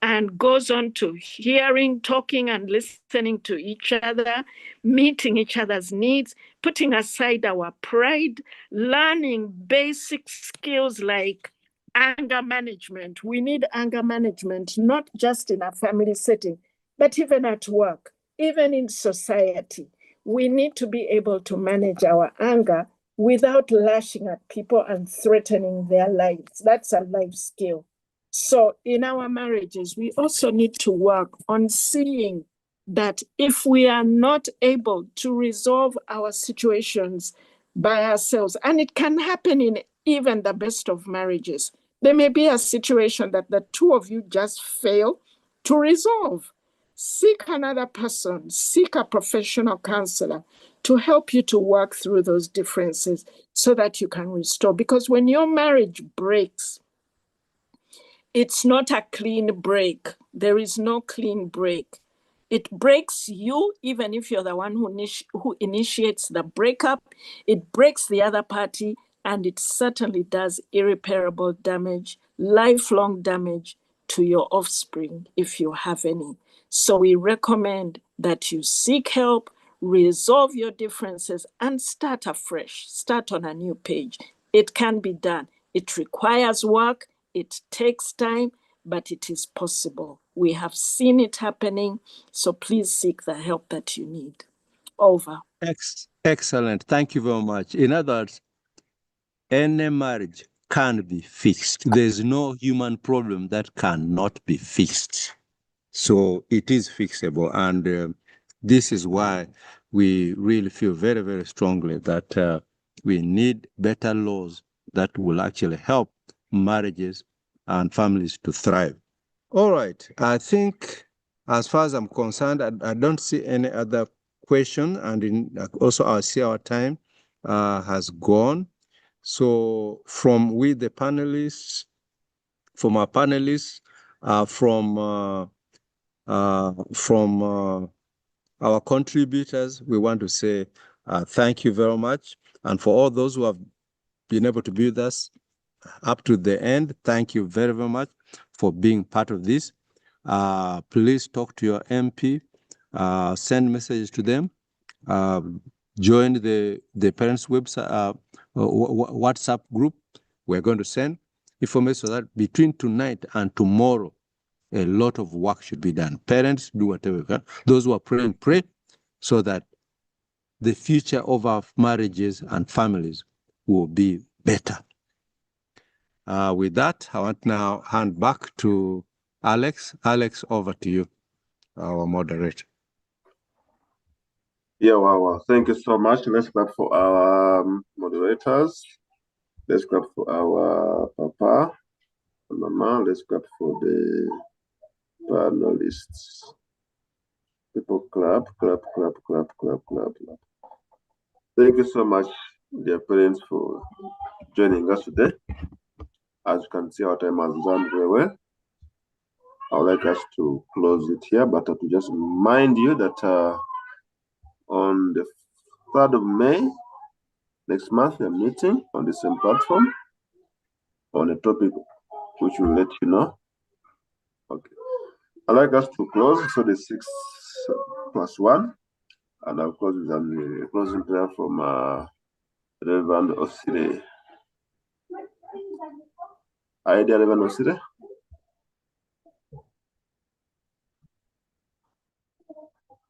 and goes on to hearing, talking, and listening to each other, meeting each other's needs, putting aside our pride, learning basic skills like anger management. We need anger management, not just in a family setting, but even at work, even in society. We need to be able to manage our anger without lashing at people and threatening their lives. That's a life skill. So in our marriages, we also need to work on seeing that if we are not able to resolve our situations by ourselves, and it can happen in even the best of marriages, there may be a situation that the two of you just fail to resolve. Seek another person, seek a professional counselor to help you to work through those differences so that you can restore. Because when your marriage breaks, it's not a clean break. There is no clean break. It breaks you, even if you're the one who initiates the breakup. It breaks the other party, and it certainly does irreparable damage, lifelong damage to your offspring, if you have any. So we recommend that you seek help, resolve your differences, and start afresh. Start on a new page. It can be done. It requires work. It takes time, but it is possible. We have seen it happening, so please seek the help that you need. Over. Excellent. Thank you very much. In other words, any marriage can be fixed. There's no human problem that cannot be fixed. So it is fixable. And this is why we really feel very, very strongly that we need better laws that will actually help marriages and families to thrive. All right. I think as far as I'm concerned, I don't see any other question. And also I see our time has gone. So from our panelists, from our contributors, we want to say thank you very much. And for all those who have been able to be with us up to the end, thank you very, very much for being part of this. Please talk to your MP, send messages to them, join the parents' website, WhatsApp group. We're going to send information so that between tonight and tomorrow, a lot of work should be done. Parents, do whatever you can. Those who are praying, pray so that the future of our marriages and families will be better. With that, I want now hand back to Alex. Alex, over to you, our moderator. Yeah, wow. Thank you so much. Let's clap for our moderators. Let's clap for our papa and mama. Let's clap for the panelists. People clap, clap, clap, clap, clap, clap, clap. Thank you so much, dear parents, for joining us today. As you can see, our time has done very well. I would like us to close it here, but to just remind you that on the 3rd of May, next month, we are meeting on the same platform on a topic which will let you know. Okay. I'd like us to close, so the 6+1, and I'll close with a closing prayer from Reverend Osire. Are you there, Reverend Osire?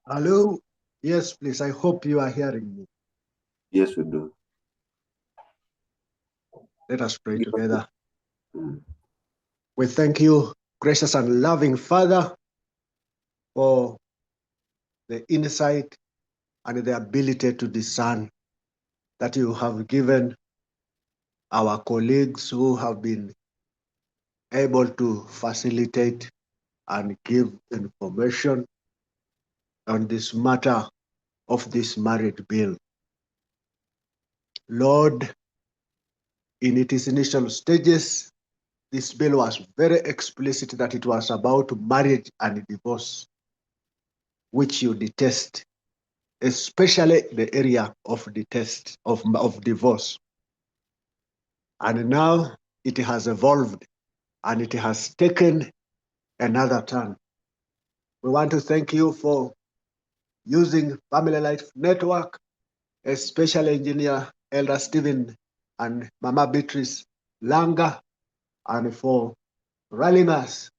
Hello? Yes, please. I hope you are hearing me. Yes, we do. Let us pray together. We thank you, gracious and loving Father, for the insight and the ability to discern that you have given our colleagues who have been able to facilitate and give information on this matter of this marriage bill. Lord, in its initial stages, this bill was very explicit that it was about marriage and divorce, which you detest, especially the area of detest of divorce. And now it has evolved and it has taken another turn. We want to thank you for using Family Life Network, especially Engineer Elder Stephen and Mama Beatrice Langa, and for rallying us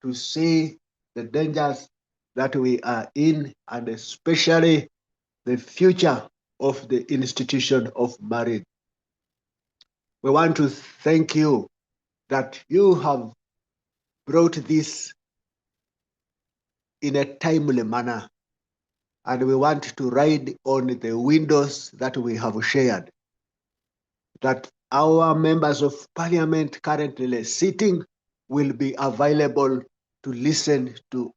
to see the dangers that we are in, and especially the future of the institution of marriage. We want to thank you that you have brought this in a timely manner, and we want to ride on the windows that we have shared, that our members of parliament currently sitting will be available to listen to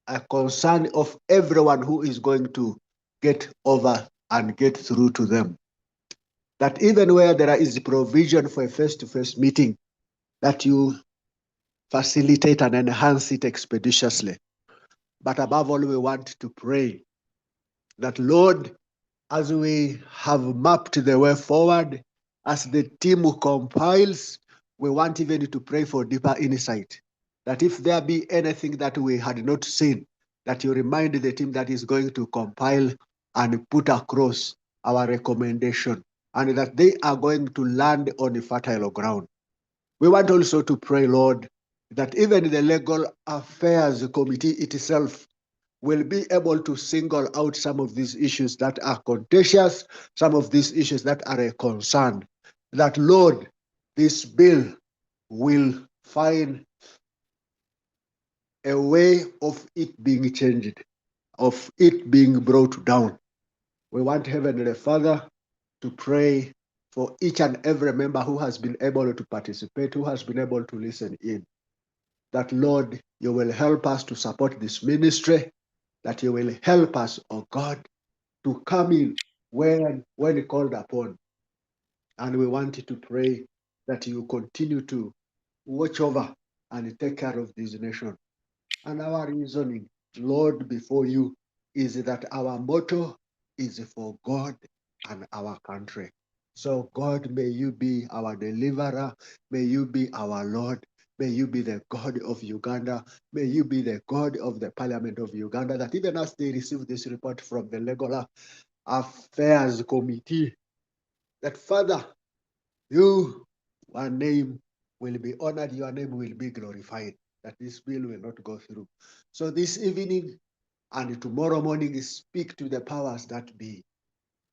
a concern of everyone who is going to get over and get through to them. That even where there is provision for a face-to-face meeting, that you facilitate and enhance it expeditiously. But above all, we want to pray that, Lord, as we have mapped the way forward, as the team compiles, we want even to pray for deeper insight. That if there be anything that we had not seen, that you remind the team that is going to compile and put across our recommendation, and that they are going to land on a fertile ground. We want also to pray, Lord, that even the Legal Affairs Committee itself will be able to single out some of these issues that are contentious, some of these issues that are a concern. That, Lord, this bill will find a way of it being changed, of it being brought down. We want Heavenly Father to pray for each and every member who has been able to participate, who has been able to listen in. That, Lord, you will help us to support this ministry, that you will help us, oh God, to come in when called upon. And we want you to pray that you continue to watch over and take care of this nation. And our reasoning, Lord, before you is that our motto is for God and our country. So, God, may you be our deliverer. May you be our Lord. May you be the God of Uganda. May you be the God of the Parliament of Uganda, that even as they receive this report from the Legal Affairs Committee, that, Father, your name will be honored, your name will be glorified, that this bill will not go through. So this evening and tomorrow morning, speak to the powers that be,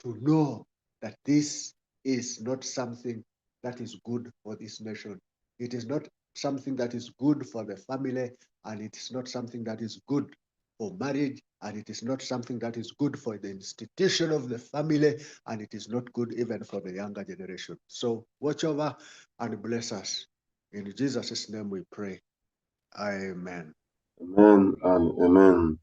to know that this is not something that is good for this nation. It is not something that is good for the family, and it is not something that is good for marriage, and it is not something that is good for the institution of the family, and it is not good even for the younger generation. So watch over and bless us. In Jesus' name we pray. Amen. Amen and amen.